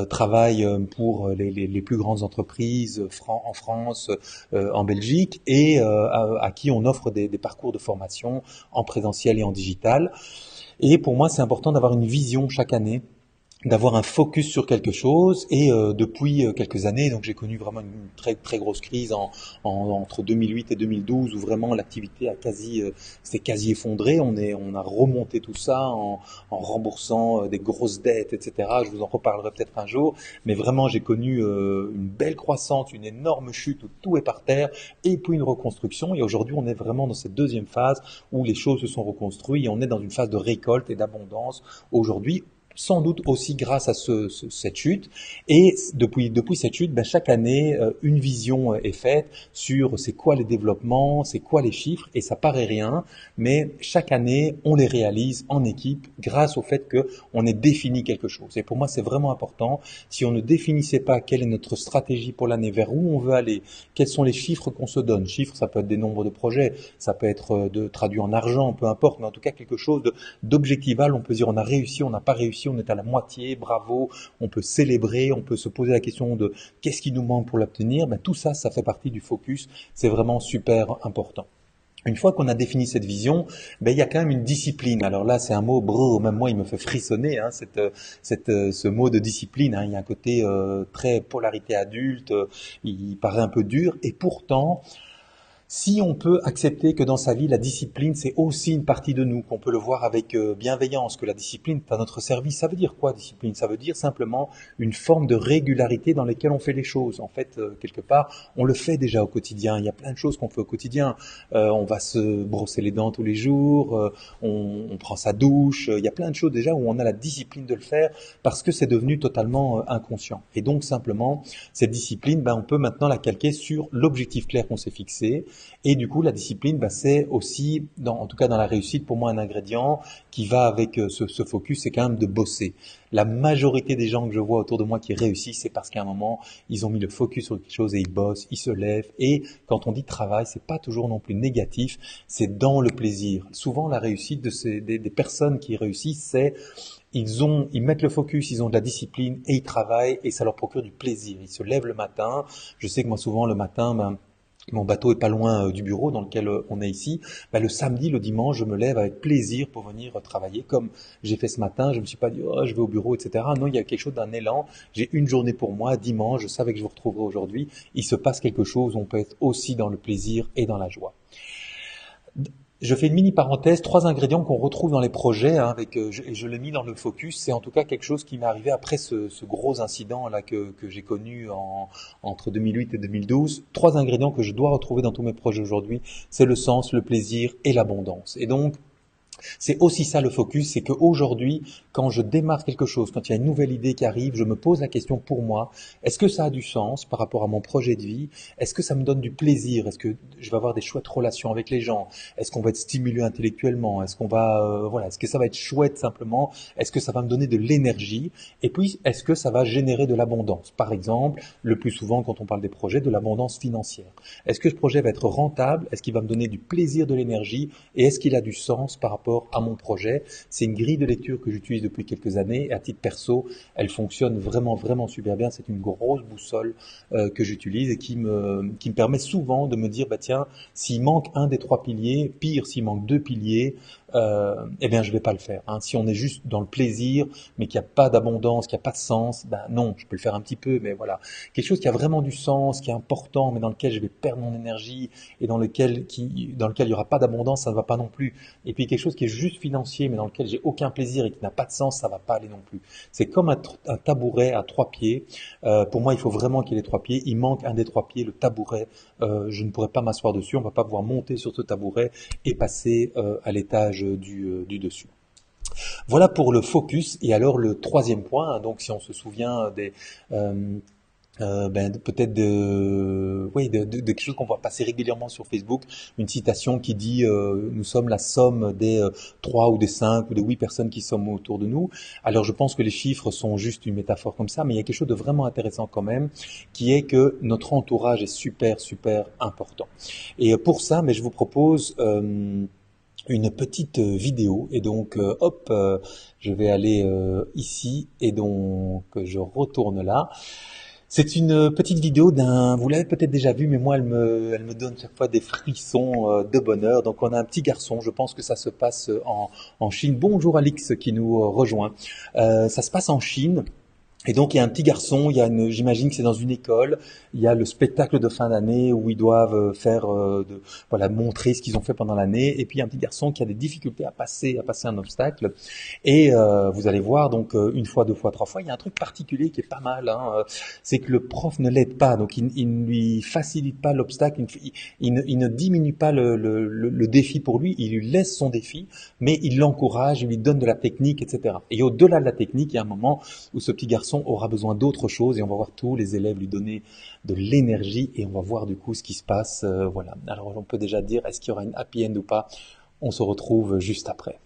travaille pour les plus grandes entreprises en France, en Belgique, et à qui on offre des parcours de formation en présentiel et en digital. Et pour moi, c'est important d'avoir une vision chaque année, d'avoir un focus sur quelque chose. Et depuis quelques années, donc j'ai connu vraiment une très grosse crise entre 2008 et 2012 où vraiment l'activité s'est quasi effondrée. On a remonté tout ça en remboursant des grosses dettes, etc. Je vous en reparlerai peut-être un jour, mais vraiment j'ai connu une belle croissance, une énorme chute où tout est par terre, et puis une reconstruction. Et aujourd'hui, on est vraiment dans cette deuxième phase où les choses se sont reconstruites et on est dans une phase de récolte et d'abondance aujourd'hui, sans doute aussi grâce à cette chute. Et depuis cette chute, chaque année, une vision est faite sur c'est quoi les développements, c'est quoi les chiffres, et ça paraît rien, mais chaque année, on les réalise en équipe grâce au fait qu'on ait défini quelque chose. Et pour moi, c'est vraiment important. Si on ne définissait pas quelle est notre stratégie pour l'année, vers où on veut aller, quels sont les chiffres qu'on se donne. Chiffres, ça peut être des nombres de projets, ça peut être traduit en argent, peu importe, mais en tout cas quelque chose d'objectivable. On peut dire on a réussi, on n'a pas réussi, on est à la moitié, bravo, on peut célébrer, on peut se poser la question de qu'est-ce qui nous manque pour l'obtenir. Tout ça, ça fait partie du focus, c'est vraiment super important. Une fois qu'on a défini cette vision, il y a quand même une discipline. Alors là, c'est un mot, même moi, il me fait frissonner, hein, ce mot de discipline. Hein. Il y a un côté très polarité adulte, il paraît un peu dur, et pourtant, si on peut accepter que dans sa vie, la discipline, c'est aussi une partie de nous, qu'on peut le voir avec bienveillance, que la discipline est à notre service. Ça veut dire quoi, discipline? Ça veut dire simplement une forme de régularité dans laquelle on fait les choses. En fait, quelque part, on le fait déjà au quotidien. Il y a plein de choses qu'on fait au quotidien. On va se brosser les dents tous les jours, on prend sa douche. Il y a plein de choses déjà où on a la discipline de le faire parce que c'est devenu totalement inconscient. Et donc, simplement, cette discipline, on peut maintenant la calquer sur l'objectif clair qu'on s'est fixé. Et du coup, la discipline, c'est aussi, en tout cas dans la réussite, pour moi, un ingrédient qui va avec ce focus, c'est quand même de bosser. La majorité des gens que je vois autour de moi qui réussissent, c'est parce qu'à un moment, ils ont mis le focus sur quelque chose et ils bossent, ils se lèvent. Et quand on dit travail, c'est pas toujours non plus négatif, c'est dans le plaisir. Souvent, la réussite des personnes qui réussissent, c'est ils mettent le focus, ils ont de la discipline et ils travaillent et ça leur procure du plaisir. Ils se lèvent le matin. Je sais que moi, souvent, le matin, mon bateau est pas loin du bureau dans lequel on est ici. Le samedi, le dimanche, je me lève avec plaisir pour venir travailler comme j'ai fait ce matin. Je me suis pas dit, oh, je vais au bureau, etc. Non, il y a quelque chose d'un élan. J'ai une journée pour moi, dimanche, je savais que je vous retrouverai aujourd'hui. Il se passe quelque chose, on peut être aussi dans le plaisir et dans la joie. Je fais une mini parenthèse, 3 ingrédients qu'on retrouve dans les projets, et je l'ai mis dans le focus. C'est en tout cas quelque chose qui m'est arrivé après ce gros incident là que j'ai connu entre 2008 et 2012. 3 ingrédients que je dois retrouver dans tous mes projets aujourd'hui, c'est le sens, le plaisir et l'abondance. Et donc, c'est aussi ça le focus, c'est qu'aujourd'hui, quand je démarre quelque chose, quand il y a une nouvelle idée qui arrive, je me pose la question pour moi, est-ce que ça a du sens par rapport à mon projet de vie? Est-ce que ça me donne du plaisir? Est-ce que je vais avoir des chouettes relations avec les gens? Est-ce qu'on va être stimulé intellectuellement? Est-ce qu'on va, est-ce que ça va être chouette simplement? Est-ce que ça va me donner de l'énergie? Et puis, est-ce que ça va générer de l'abondance? Par exemple, le plus souvent quand on parle des projets, de l'abondance financière. Est-ce que ce projet va être rentable? Est-ce qu'il va me donner du plaisir, de l'énergie? Et est-ce qu'il a du sens par rapport à mon projet? C'est une grille de lecture que j'utilise depuis quelques années et à titre perso, elle fonctionne vraiment, vraiment super bien. C'est une grosse boussole que j'utilise et qui me permet souvent de me dire, tiens, s'il manque un des 3 piliers, pire, s'il manque 2 piliers, eh bien, je vais pas le faire. Si on est juste dans le plaisir, mais qu'il n'y a pas d'abondance, qu'il n'y a pas de sens, non, je peux le faire un petit peu, mais voilà. Quelque chose qui a vraiment du sens, qui est important, mais dans lequel je vais perdre mon énergie et dans lequel il y aura pas d'abondance, ça ne va pas non plus. Et puis quelque chose qui est juste financier, mais dans lequel j'ai aucun plaisir et qui n'a pas de sens, ça va pas aller non plus. C'est comme un tabouret à 3 pieds. Pour moi, il faut vraiment qu'il y ait les 3 pieds. Il manque un des 3 pieds, le tabouret. Je ne pourrais pas m'asseoir dessus. On va pas pouvoir monter sur ce tabouret et passer à l'étage du dessus. Voilà pour le focus. Et alors le 3e point, donc si on se souvient des peut-être de quelque chose qu'on voit passer régulièrement sur Facebook, une citation qui dit nous sommes la somme des 3 ou des 5 ou des 8 personnes qui sont autour de nous. Alors je pense que les chiffres sont juste une métaphore comme ça, mais il y a quelque chose de vraiment intéressant quand même, qui est que notre entourage est super, super important. Et pour ça, je vous propose une petite vidéo et donc je vais aller ici et donc je retourne là. C'est une petite vidéo vous l'avez peut-être déjà vu, mais moi elle me donne chaque fois des frissons de bonheur. Donc on a un petit garçon, je pense que ça se passe en Chine. Bonjour Alix qui nous rejoint. Ça se passe en Chine. Et donc il y a un petit garçon, j'imagine que c'est dans une école, il y a le spectacle de fin d'année où ils doivent montrer ce qu'ils ont fait pendant l'année, et puis il y a un petit garçon qui a des difficultés à passer un obstacle, et vous allez voir donc 1 fois, 2 fois, 3 fois, il y a un truc particulier qui est pas mal, c'est que le prof ne l'aide pas, donc il ne lui facilite pas l'obstacle, il ne diminue pas le défi pour lui, il lui laisse son défi, mais il l'encourage, il lui donne de la technique, etc. Et au-delà de la technique, il y a un moment où ce petit garçon aura besoin d'autre chose et on va voir tous les élèves lui donner de l'énergie et on va voir du coup ce qui se passe. Alors on peut déjà dire est-ce qu'il y aura une happy end ou pas. On se retrouve juste après.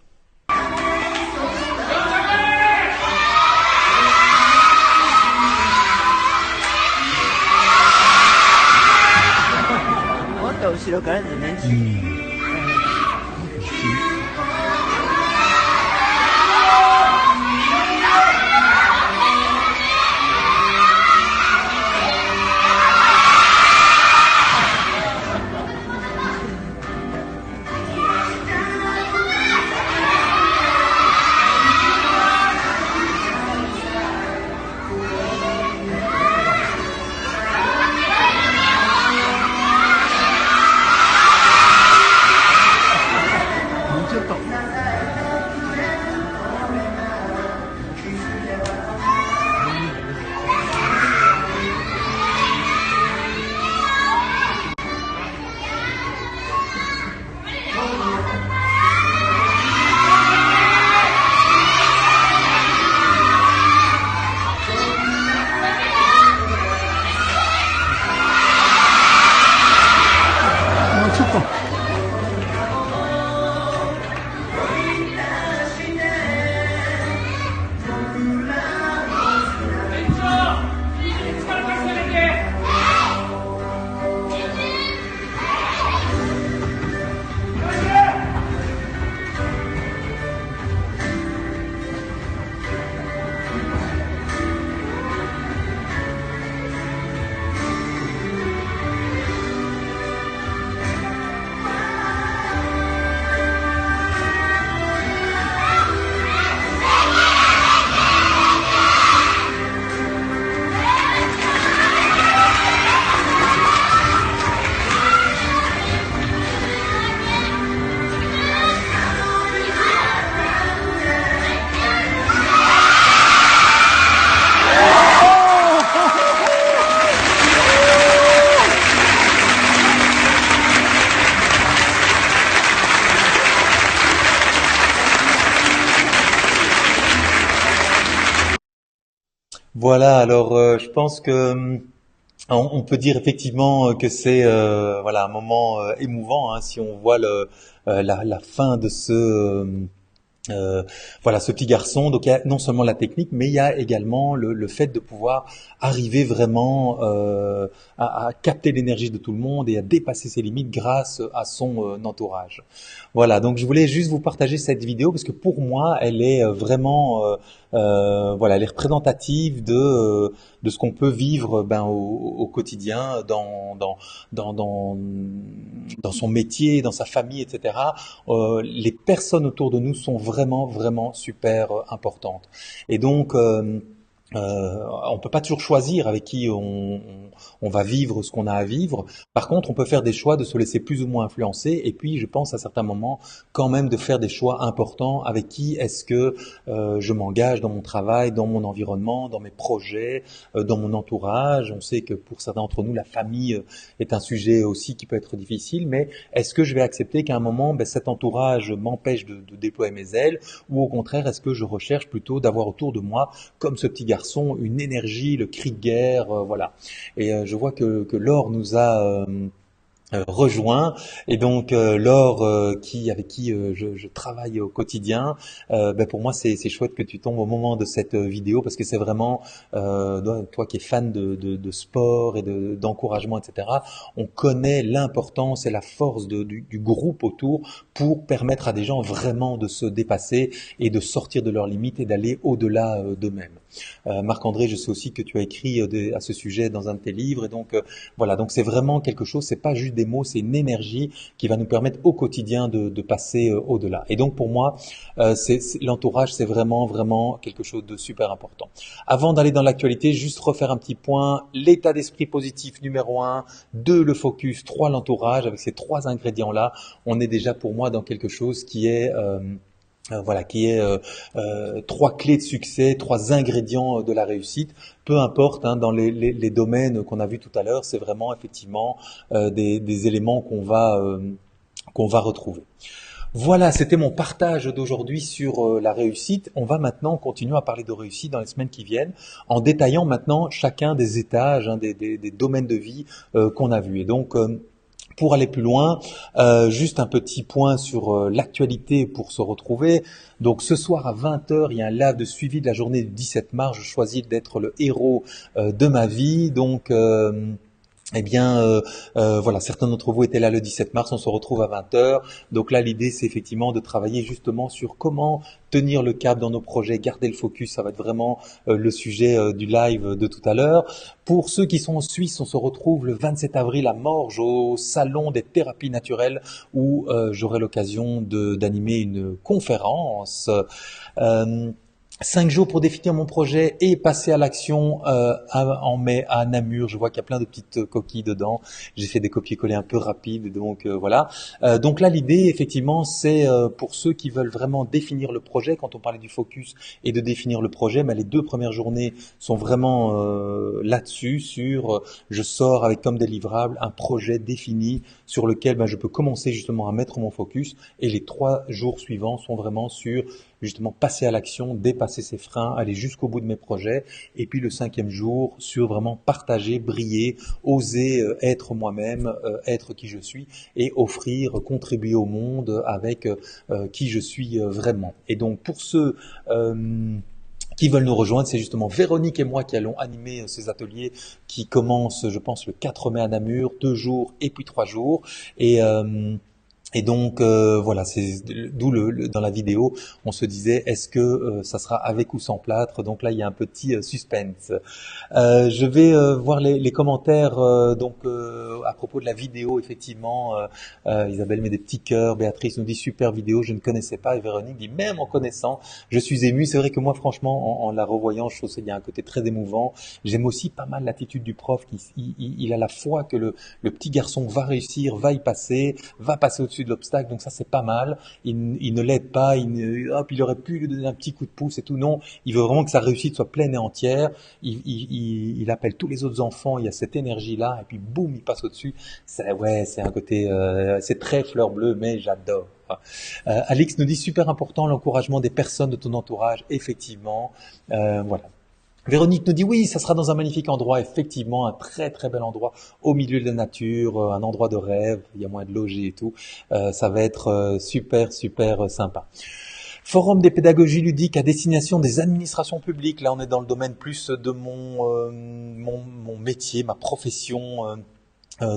Voilà, alors je pense que on peut dire effectivement que c'est voilà un moment émouvant hein, si on voit la fin de euh, ce petit garçon. Donc il y a non seulement la technique, mais il y a également le fait de pouvoir arriver vraiment à capter l'énergie de tout le monde et à dépasser ses limites grâce à son entourage. Voilà, donc je voulais juste vous partager cette vidéo parce que pour moi, elle est vraiment voilà, elle est représentative de ce qu'on peut vivre ben, au quotidien dans, dans, dans son métier, dans sa famille, etc. Les personnes autour de nous sont vraiment, vraiment super importantes. Et donc, on peut pas toujours choisir avec qui on va vivre ce qu'on a à vivre. Par contre, on peut faire des choix de se laisser plus ou moins influencer. Et puis, je pense à certains moments quand même de faire des choix importants. Avec qui est-ce que je m'engage dans mon travail, dans mon environnement, dans mes projets, dans mon entourage. On sait que pour certains d'entre nous, la famille est un sujet aussi qui peut être difficile. Mais est-ce que je vais accepter qu'à un moment, ben, cet entourage m'empêche de déployer mes ailes, ou au contraire, est-ce que je recherche plutôt d'avoir autour de moi comme ce petit garçon, une énergie, le cri de guerre, voilà. Et je vois que Laure nous a rejoint et donc Laure avec qui je travaille au quotidien ben pour moi c'est chouette que tu tombes au moment de cette vidéo parce que c'est vraiment toi qui es fan de sport et d'encouragement etc on connaît l'importance et la force du groupe autour pour permettre à des gens vraiment de se dépasser et de sortir de leurs limites et d'aller au-delà d'eux-mêmes. Marc-André, je sais aussi que tu as écrit à ce sujet dans un de tes livres et donc voilà, donc c'est vraiment quelque chose, c'est pas juste des mots, c'est une énergie qui va nous permettre au quotidien de passer au-delà. Et donc pour moi, l'entourage, c'est vraiment, vraiment quelque chose de super important. Avant d'aller dans l'actualité, juste refaire un petit point, l'état d'esprit positif numéro 1, 2 le focus, 3 l'entourage, avec ces 3 ingrédients-là, on est déjà pour moi dans quelque chose qui est... voilà, qui est 3 clés de succès, 3 ingrédients de la réussite. Peu importe, hein, dans les domaines qu'on a vus tout à l'heure, c'est vraiment effectivement des éléments qu'on va retrouver. Voilà, c'était mon partage d'aujourd'hui sur la réussite. On va maintenant continuer à parler de réussite dans les semaines qui viennent, en détaillant maintenant chacun des étages, hein, des domaines de vie qu'on a vus. Et donc pour aller plus loin, juste un petit point sur l'actualité pour se retrouver. Donc ce soir à 20h, il y a un live de suivi de la journée du 17 mars. Je choisis d'être le héros de ma vie. Donc eh bien, voilà, certains d'entre vous étaient là le 17 mars, on se retrouve à 20h. Donc là, l'idée, c'est effectivement de travailler justement sur comment tenir le cap dans nos projets, garder le focus. Ça va être vraiment le sujet du live de tout à l'heure. Pour ceux qui sont en Suisse, on se retrouve le 27 avril à Morges au Salon des thérapies naturelles où j'aurai l'occasion d'animer une conférence. 5 jours pour définir mon projet et passer à l'action en mai à Namur. Je vois qu'il y a plein de petites coquilles dedans. J'ai fait des copier-coller un peu rapides, donc voilà. Donc là, l'idée, effectivement, c'est pour ceux qui veulent vraiment définir le projet. Quand on parlait du focus et de définir le projet, mais les 2 premières journées sont vraiment là-dessus, sur je sors avec comme délivrable un projet défini sur lequel je peux commencer justement à mettre mon focus. Et les 3 jours suivants sont vraiment sur justement passer à l'action, dépasser ses freins, aller jusqu'au bout de mes projets. Et puis le 5e jour sur vraiment partager, briller, oser être moi-même, être qui je suis et offrir, contribuer au monde avec qui je suis vraiment. Et donc pour ceux qui veulent nous rejoindre, c'est justement Véronique et moi qui allons animer ces ateliers qui commencent, je pense, le 4 mai à Namur, 2 jours et puis 3 jours. Et donc voilà, c'est d'où dans la vidéo, on se disait est-ce que ça sera avec ou sans plâtre. Donc là, il y a un petit suspense. Je vais voir les commentaires à propos de la vidéo. Effectivement, Isabelle met des petits cœurs. Béatrice nous dit super vidéo, je ne connaissais pas. Et Véronique dit même en connaissant, je suis ému. C'est vrai que moi, franchement, en la revoyant, je trouve qu'il y a un côté très émouvant. J'aime aussi pas mal l'attitude du prof. Il a la foi que le petit garçon va réussir, va y passer, va passer au-dessus de l'obstacle, donc ça c'est pas mal. Il ne l'aide pas, il aurait pu lui donner un petit coup de pouce et tout. Non, il veut vraiment que sa réussite soit pleine et entière. Il appelle tous les autres enfants, il y a cette énergie-là, et puis boum, il passe au-dessus. C'est un côté, c'est très fleur bleue, mais j'adore. Alix nous dit super important l'encouragement des personnes de ton entourage, effectivement. Voilà. Véronique nous dit oui, ça sera dans un magnifique endroit, effectivement, un très très bel endroit au milieu de la nature, un endroit de rêve, il y a moyen de loger et tout. Ça va être super super sympa. Forum des pédagogies ludiques à destination des administrations publiques. Là, on est dans le domaine plus de mon métier, ma profession.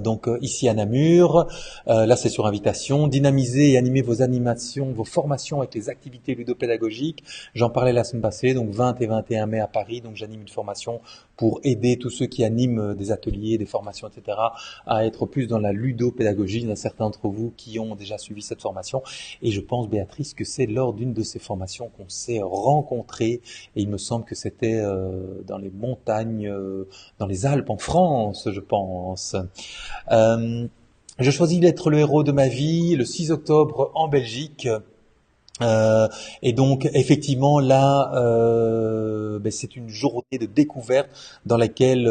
Donc ici à Namur, là c'est sur invitation, dynamiser et animer vos animations, vos formations avec les activités ludopédagogiques. J'en parlais la semaine passée, donc 20 et 21 mai à Paris, donc j'anime une formation pour aider tous ceux qui animent des ateliers, des formations, etc. à être plus dans la ludopédagogie. Il y en a certains d'entre vous qui ont déjà suivi cette formation et je pense Béatrice que c'est lors d'une de ces formations qu'on s'est rencontrés et il me semble que c'était dans les montagnes, dans les Alpes en France, je pense. Euh, je choisis d'être le héros de ma vie le 6 octobre en Belgique. Et donc effectivement là, c'est une journée de découverte dans laquelle,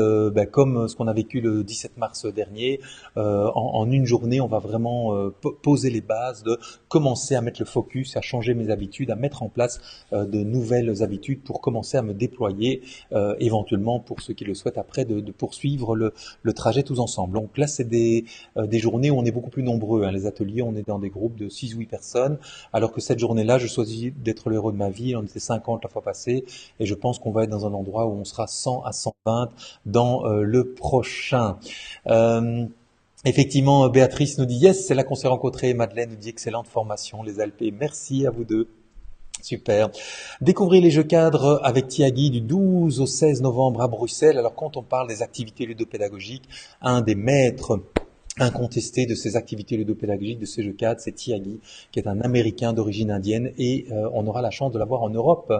comme ce qu'on a vécu le 17 mars dernier, en une journée, on va vraiment poser les bases de commencer à mettre le focus, à changer mes habitudes, à mettre en place de nouvelles habitudes pour commencer à me déployer, éventuellement pour ceux qui le souhaitent après, de poursuivre le trajet tous ensemble. Donc là, c'est des journées où on est beaucoup plus nombreux. Hein. Les ateliers, on est dans des groupes de 6 ou 8 personnes, alors que cette journée-là, je choisis d'être le héros de ma vie. On était 50 la fois passée et je pense qu'on va être dans un endroit où on sera 100 à 120 dans le prochain. Effectivement, Béatrice nous dit yes, c'est là qu'on s'est rencontrés. Madeleine nous dit excellente formation, les Alpes. Merci à vous deux. Super. Découvrez les jeux cadres avec Tiagui du 12 au 16 novembre à Bruxelles. Alors quand on parle des activités ludopédagogiques, un des maîtres incontesté de ces activités ludopédagogiques, de ces jeux cadres, c'est Tiagui, qui est un Américain d'origine indienne, et on aura la chance de l'avoir en Europe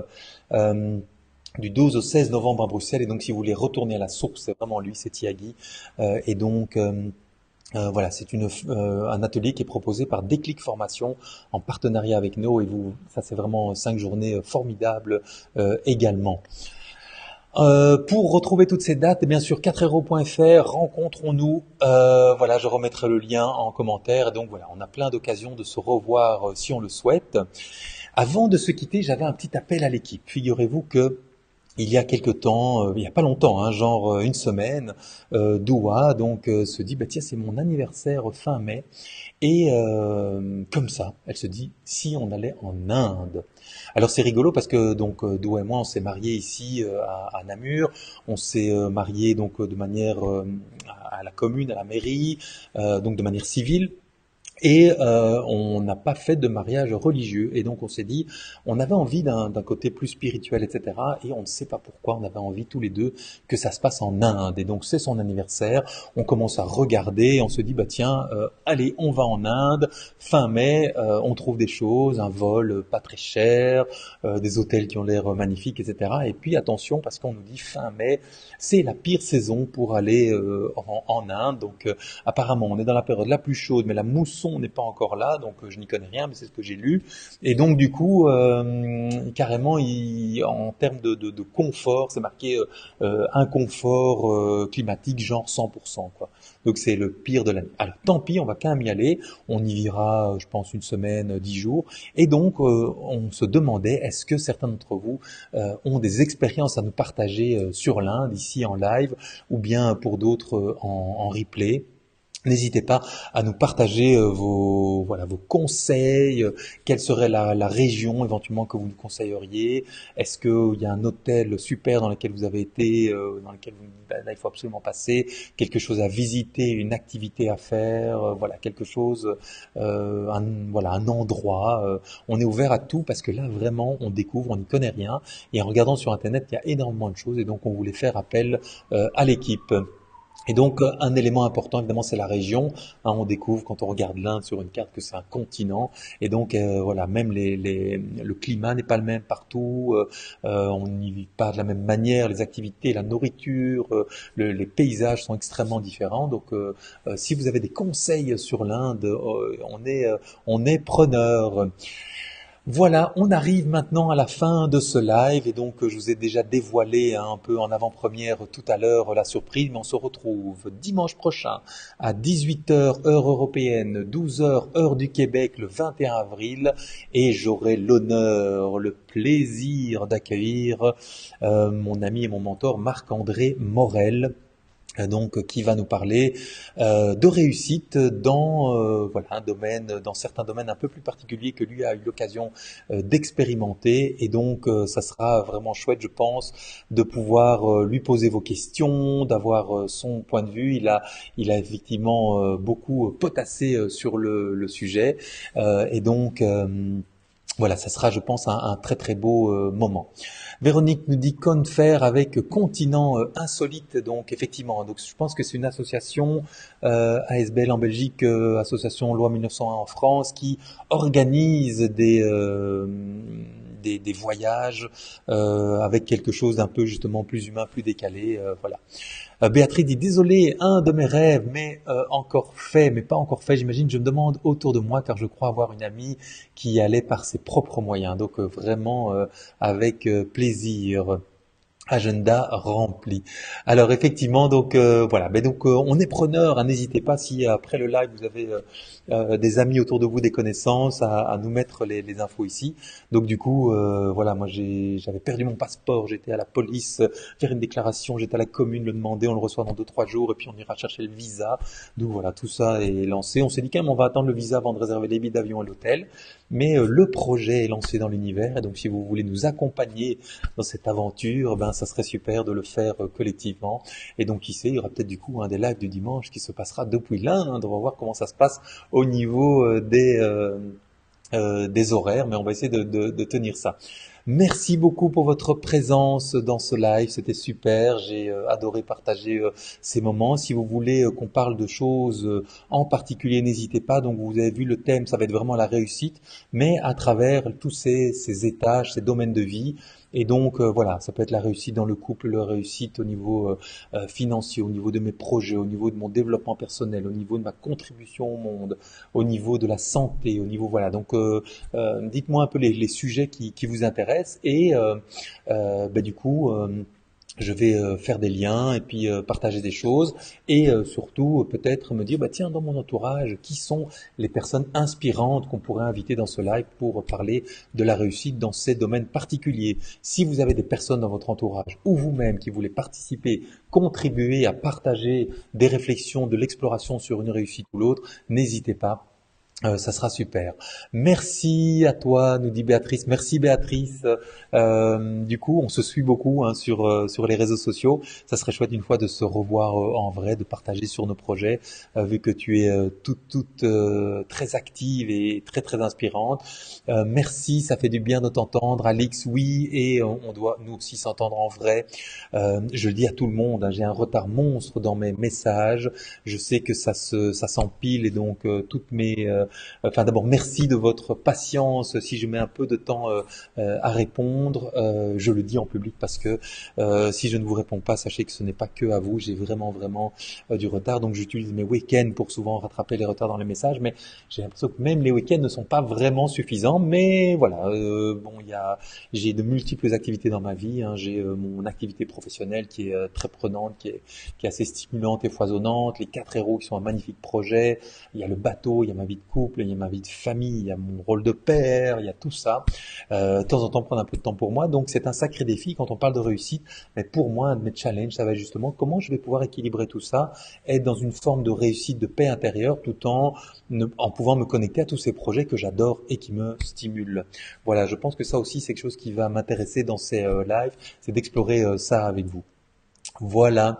du 12 au 16 novembre à Bruxelles. Et donc, si vous voulez retourner à la source, c'est vraiment lui, c'est Tiagui. Et donc, voilà, c'est un atelier qui est proposé par Déclic Formation en partenariat avec nous. Et ça, c'est vraiment 5 journées formidables également. Pour retrouver toutes ces dates, et bien sûr 4hero.fr, rencontrons-nous. Voilà, je remettrai le lien en commentaire. Donc voilà, on a plein d'occasions de se revoir si on le souhaite. Avant de se quitter, j'avais un petit appel à l'équipe. Figurez-vous que il y a quelque temps, il y a pas longtemps, hein, genre une semaine, Doua donc se dit tiens, c'est mon anniversaire fin mai. Et comme ça, elle se dit si on allait en Inde. Alors c'est rigolo parce que donc Doua et moi on s'est mariés ici à Namur, on s'est mariés donc de manière à la commune, à la mairie, donc de manière civile. Et on n'a pas fait de mariage religieux. Et donc on s'est dit, on avait envie d'un côté plus spirituel, etc. Et on ne sait pas pourquoi, on avait envie tous les deux que ça se passe en Inde. Et donc c'est son anniversaire, on commence à regarder, on se dit, tiens, allez, on va en Inde, fin mai, on trouve des choses, un vol pas très cher, des hôtels qui ont l'air magnifiques, etc. Et puis attention, parce qu'on nous dit fin mai, c'est la pire saison pour aller en Inde. Donc apparemment, on est dans la période la plus chaude, mais la mousson n'est pas encore là, donc je n'y connais rien, mais c'est ce que j'ai lu. Et donc du coup, carrément, en termes de confort, c'est marqué un confort climatique genre 100%, quoi. Donc c'est le pire de l'année. Alors tant pis, on va quand même y aller. On y ira, je pense, une semaine, 10 jours. Et donc on se demandait, est-ce que certains d'entre vous ont des expériences à nous partager sur l'Inde, ici en live, ou bien pour d'autres en replay. N'hésitez pas à nous partager vos conseils. Quelle serait la région éventuellement que vous nous conseilleriez? Est-ce qu'il y a un hôtel super dans lequel vous avez été, dans lequel vous dites là il faut absolument passer, quelque chose à visiter, une activité à faire, quelque chose, un endroit. On est ouvert à tout parce que là vraiment on découvre, on n'y connaît rien et en regardant sur internet il y a énormément de choses et donc on voulait faire appel à l'équipe. Et donc, un élément important, évidemment, c'est la région. Hein, on découvre quand on regarde l'Inde sur une carte que c'est un continent. Et donc, même le climat n'est pas le même partout. On n'y vit pas de la même manière. Les activités, la nourriture, les paysages sont extrêmement différents. Donc, si vous avez des conseils sur l'Inde, on est preneur. Voilà, on arrive maintenant à la fin de ce live et donc je vous ai déjà dévoilé un peu en avant-première tout à l'heure la surprise, mais on se retrouve dimanche prochain à 18 heures heure européenne, 12 heures heure du Québec le 21 avril et j'aurai l'honneur, le plaisir d'accueillir mon ami et mon mentor Marc-André Morel. Donc, qui va nous parler de réussite dans voilà un domaine, dans certains domaines un peu plus particuliers que lui a eu l'occasion d'expérimenter. Et donc, ça sera vraiment chouette, je pense, de pouvoir lui poser vos questions, d'avoir son point de vue. Il a effectivement beaucoup potassé sur le sujet, et donc. Voilà, ça sera, je pense, un très très beau moment. Véronique nous dit qu'en faire avec Continent Insolite. Donc effectivement, donc je pense que c'est une association ASBL en Belgique, association loi 1901 en France, qui organise des voyages avec quelque chose d'un peu justement plus humain, plus décalé. Voilà. Béatrice dit désolé, un de mes rêves, mais encore fait, mais pas encore fait. J'imagine, je me demande autour de moi, car je crois avoir une amie qui y allait par ses propres moyens. Donc vraiment avec plaisir. Agenda rempli. Alors effectivement, donc voilà. Mais donc on est preneur. Hein, n'hésitez pas si après le live vous avez des amis autour de vous, des connaissances, à nous mettre les infos ici. Donc du coup, voilà, moi j'avais perdu mon passeport. J'étais à la police faire une déclaration. J'étais à la commune le demander. On le reçoit dans 2-3 jours et puis on ira chercher le visa. Donc voilà, tout ça est lancé. On s'est dit quand même on va attendre le visa avant de réserver les billets d'avion et l'hôtel. Mais le projet est lancé dans l'univers. Et donc si vous voulez nous accompagner dans cette aventure, ben ça serait super de le faire collectivement. Et donc qui sait, il y aura peut-être du coup un des lives du dimanche qui se passera depuis l'Inde. On va voir comment ça se passe au niveau des horaires, mais on va essayer de tenir ça. Merci beaucoup pour votre présence dans ce live, c'était super, j'ai adoré partager ces moments. Si vous voulez qu'on parle de choses en particulier, n'hésitez pas. Donc vous avez vu le thème, ça va être vraiment la réussite, mais à travers tous ces étages, ces domaines de vie. Et donc voilà, ça peut être la réussite dans le couple, la réussite au niveau financier, au niveau de mes projets, au niveau de mon développement personnel, au niveau de ma contribution au monde, au niveau de la santé, au niveau voilà. Donc dites-moi un peu les sujets qui vous intéressent et du coup je vais faire des liens et puis partager des choses et surtout peut-être me dire bah tiens dans mon entourage qui sont les personnes inspirantes qu'on pourrait inviter dans ce live pour parler de la réussite dans ces domaines particuliers. Si vous avez des personnes dans votre entourage ou vous-même qui voulez participer, contribuer à partager des réflexions, de l'exploration sur une réussite ou l'autre, n'hésitez pas. Ça sera super. Merci à toi, nous dit Béatrice. Merci Béatrice. Du coup, on se suit beaucoup hein, sur les réseaux sociaux. Ça serait chouette une fois de se revoir en vrai, de partager sur nos projets, vu que tu es toute très active et très très inspirante. Merci, ça fait du bien de t'entendre, Alix. Oui, et on doit nous aussi s'entendre en vrai. Je le dis à tout le monde. Hein, j'ai un retard monstre dans mes messages. Je sais que ça s'empile et donc toutes mes enfin, d'abord, merci de votre patience. Si je mets un peu de temps à répondre, je le dis en public parce que si je ne vous réponds pas, sachez que ce n'est pas que à vous. J'ai vraiment du retard. Donc, j'utilise mes week-ends pour souvent rattraper les retards dans les messages. Mais j'ai l'impression que même les week-ends ne sont pas vraiment suffisants. Mais voilà, bon, j'ai de multiples activités dans ma vie. Hein. J'ai mon activité professionnelle qui est très prenante, qui est assez stimulante et foisonnante. Les 4 héros qui sont un magnifique projet. Il y a le bateau, il y a ma vie de couple, il y a ma vie de famille, il y a mon rôle de père, il y a tout ça. De temps en temps, prendre un peu de temps pour moi. Donc, c'est un sacré défi quand on parle de réussite. Mais pour moi, un de mes challenges, ça va être justement comment je vais pouvoir équilibrer tout ça, être dans une forme de réussite, de paix intérieure, tout en pouvant me connecter à tous ces projets que j'adore et qui me stimulent. Voilà, je pense que ça aussi, c'est quelque chose qui va m'intéresser dans ces lives, c'est d'explorer ça avec vous. Voilà.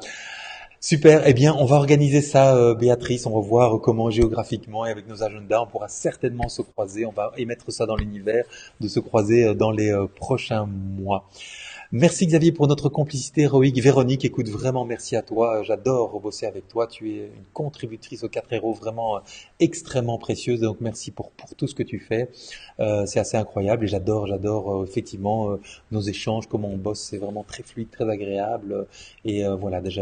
Super, eh bien on va organiser ça Béatrice, on va voir comment géographiquement et avec nos agendas on pourra certainement se croiser, on va émettre ça dans l'univers, de se croiser dans les prochains mois. Merci Xavier pour notre complicité héroïque. Véronique, écoute, vraiment merci à toi. J'adore bosser avec toi. Tu es une contributrice aux 4 héros vraiment extrêmement précieuse. Donc merci pour tout ce que tu fais. C'est assez incroyable et j'adore effectivement nos échanges, comment on bosse. C'est vraiment très fluide, très agréable. Et voilà, déjà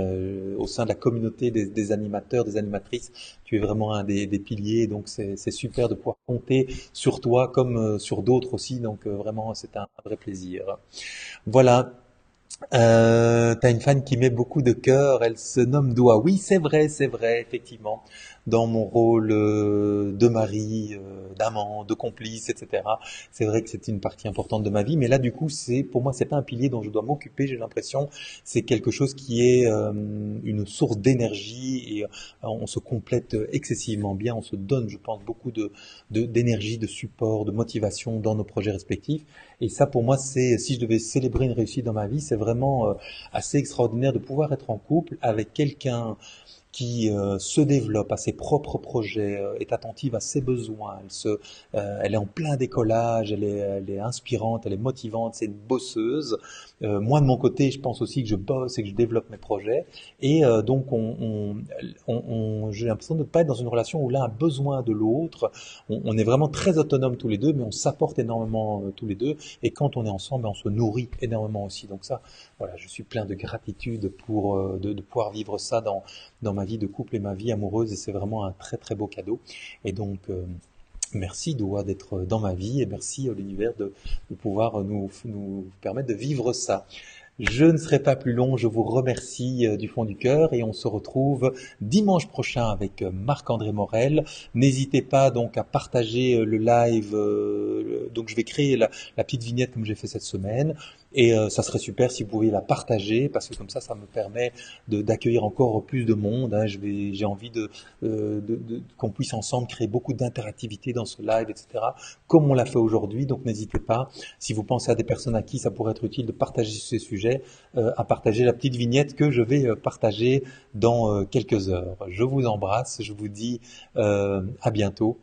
au sein de la communauté des animateurs, des animatrices, tu es vraiment un des piliers. Donc c'est super de pouvoir compter sur toi comme sur d'autres aussi. Donc vraiment, c'est un vrai plaisir. Voilà. T'as une fan qui met beaucoup de cœur, elle se nomme Doua. Oui, c'est vrai, effectivement. Dans mon rôle de mari, d'amant, de complice, etc. C'est vrai que c'est une partie importante de ma vie, mais là, du coup, pour moi, c'est pas un pilier dont je dois m'occuper. J'ai l'impression, c'est quelque chose qui est une source d'énergie et on se complète excessivement bien. On se donne, je pense, beaucoup d'énergie, de support, de motivation dans nos projets respectifs. Et ça, pour moi, si je devais célébrer une réussite dans ma vie, c'est vraiment assez extraordinaire de pouvoir être en couple avec quelqu'un qui se développe à ses propres projets, est attentive à ses besoins, elle est en plein décollage, elle est inspirante, elle est motivante, c'est une bosseuse. Moi de mon côté, je pense aussi que je bosse et que je développe mes projets. Et donc j'ai l'impression de ne pas être dans une relation où l'un a besoin de l'autre. On est vraiment très autonomes tous les deux, mais on s'apporte énormément tous les deux. Et quand on est ensemble, on se nourrit énormément aussi. Donc ça, voilà, je suis plein de gratitude pour de pouvoir vivre ça dans ma vie de couple et ma vie amoureuse et c'est vraiment un très très beau cadeau. Et donc merci Doua d'être dans ma vie et merci à l'univers de pouvoir nous permettre de vivre ça. Je ne serai pas plus long, je vous remercie du fond du cœur et on se retrouve dimanche prochain avec Marc-André Morel. N'hésitez pas donc à partager le live, donc je vais créer la petite vignette comme j'ai fait cette semaine et ça serait super si vous pouviez la partager parce que comme ça me permet d'accueillir encore plus de monde. Hein. J'ai envie qu'on puisse ensemble créer beaucoup d'interactivité dans ce live, etc. Comme on l'a fait aujourd'hui, donc n'hésitez pas, si vous pensez à des personnes à qui ça pourrait être utile de partager ces sujets, à partager la petite vignette que je vais partager dans quelques heures. Je vous embrasse, je vous dis à bientôt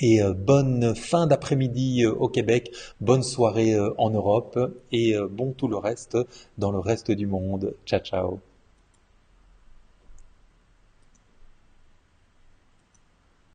et bonne fin d'après-midi au Québec, bonne soirée en Europe et bon tout le reste dans le reste du monde. Ciao, ciao.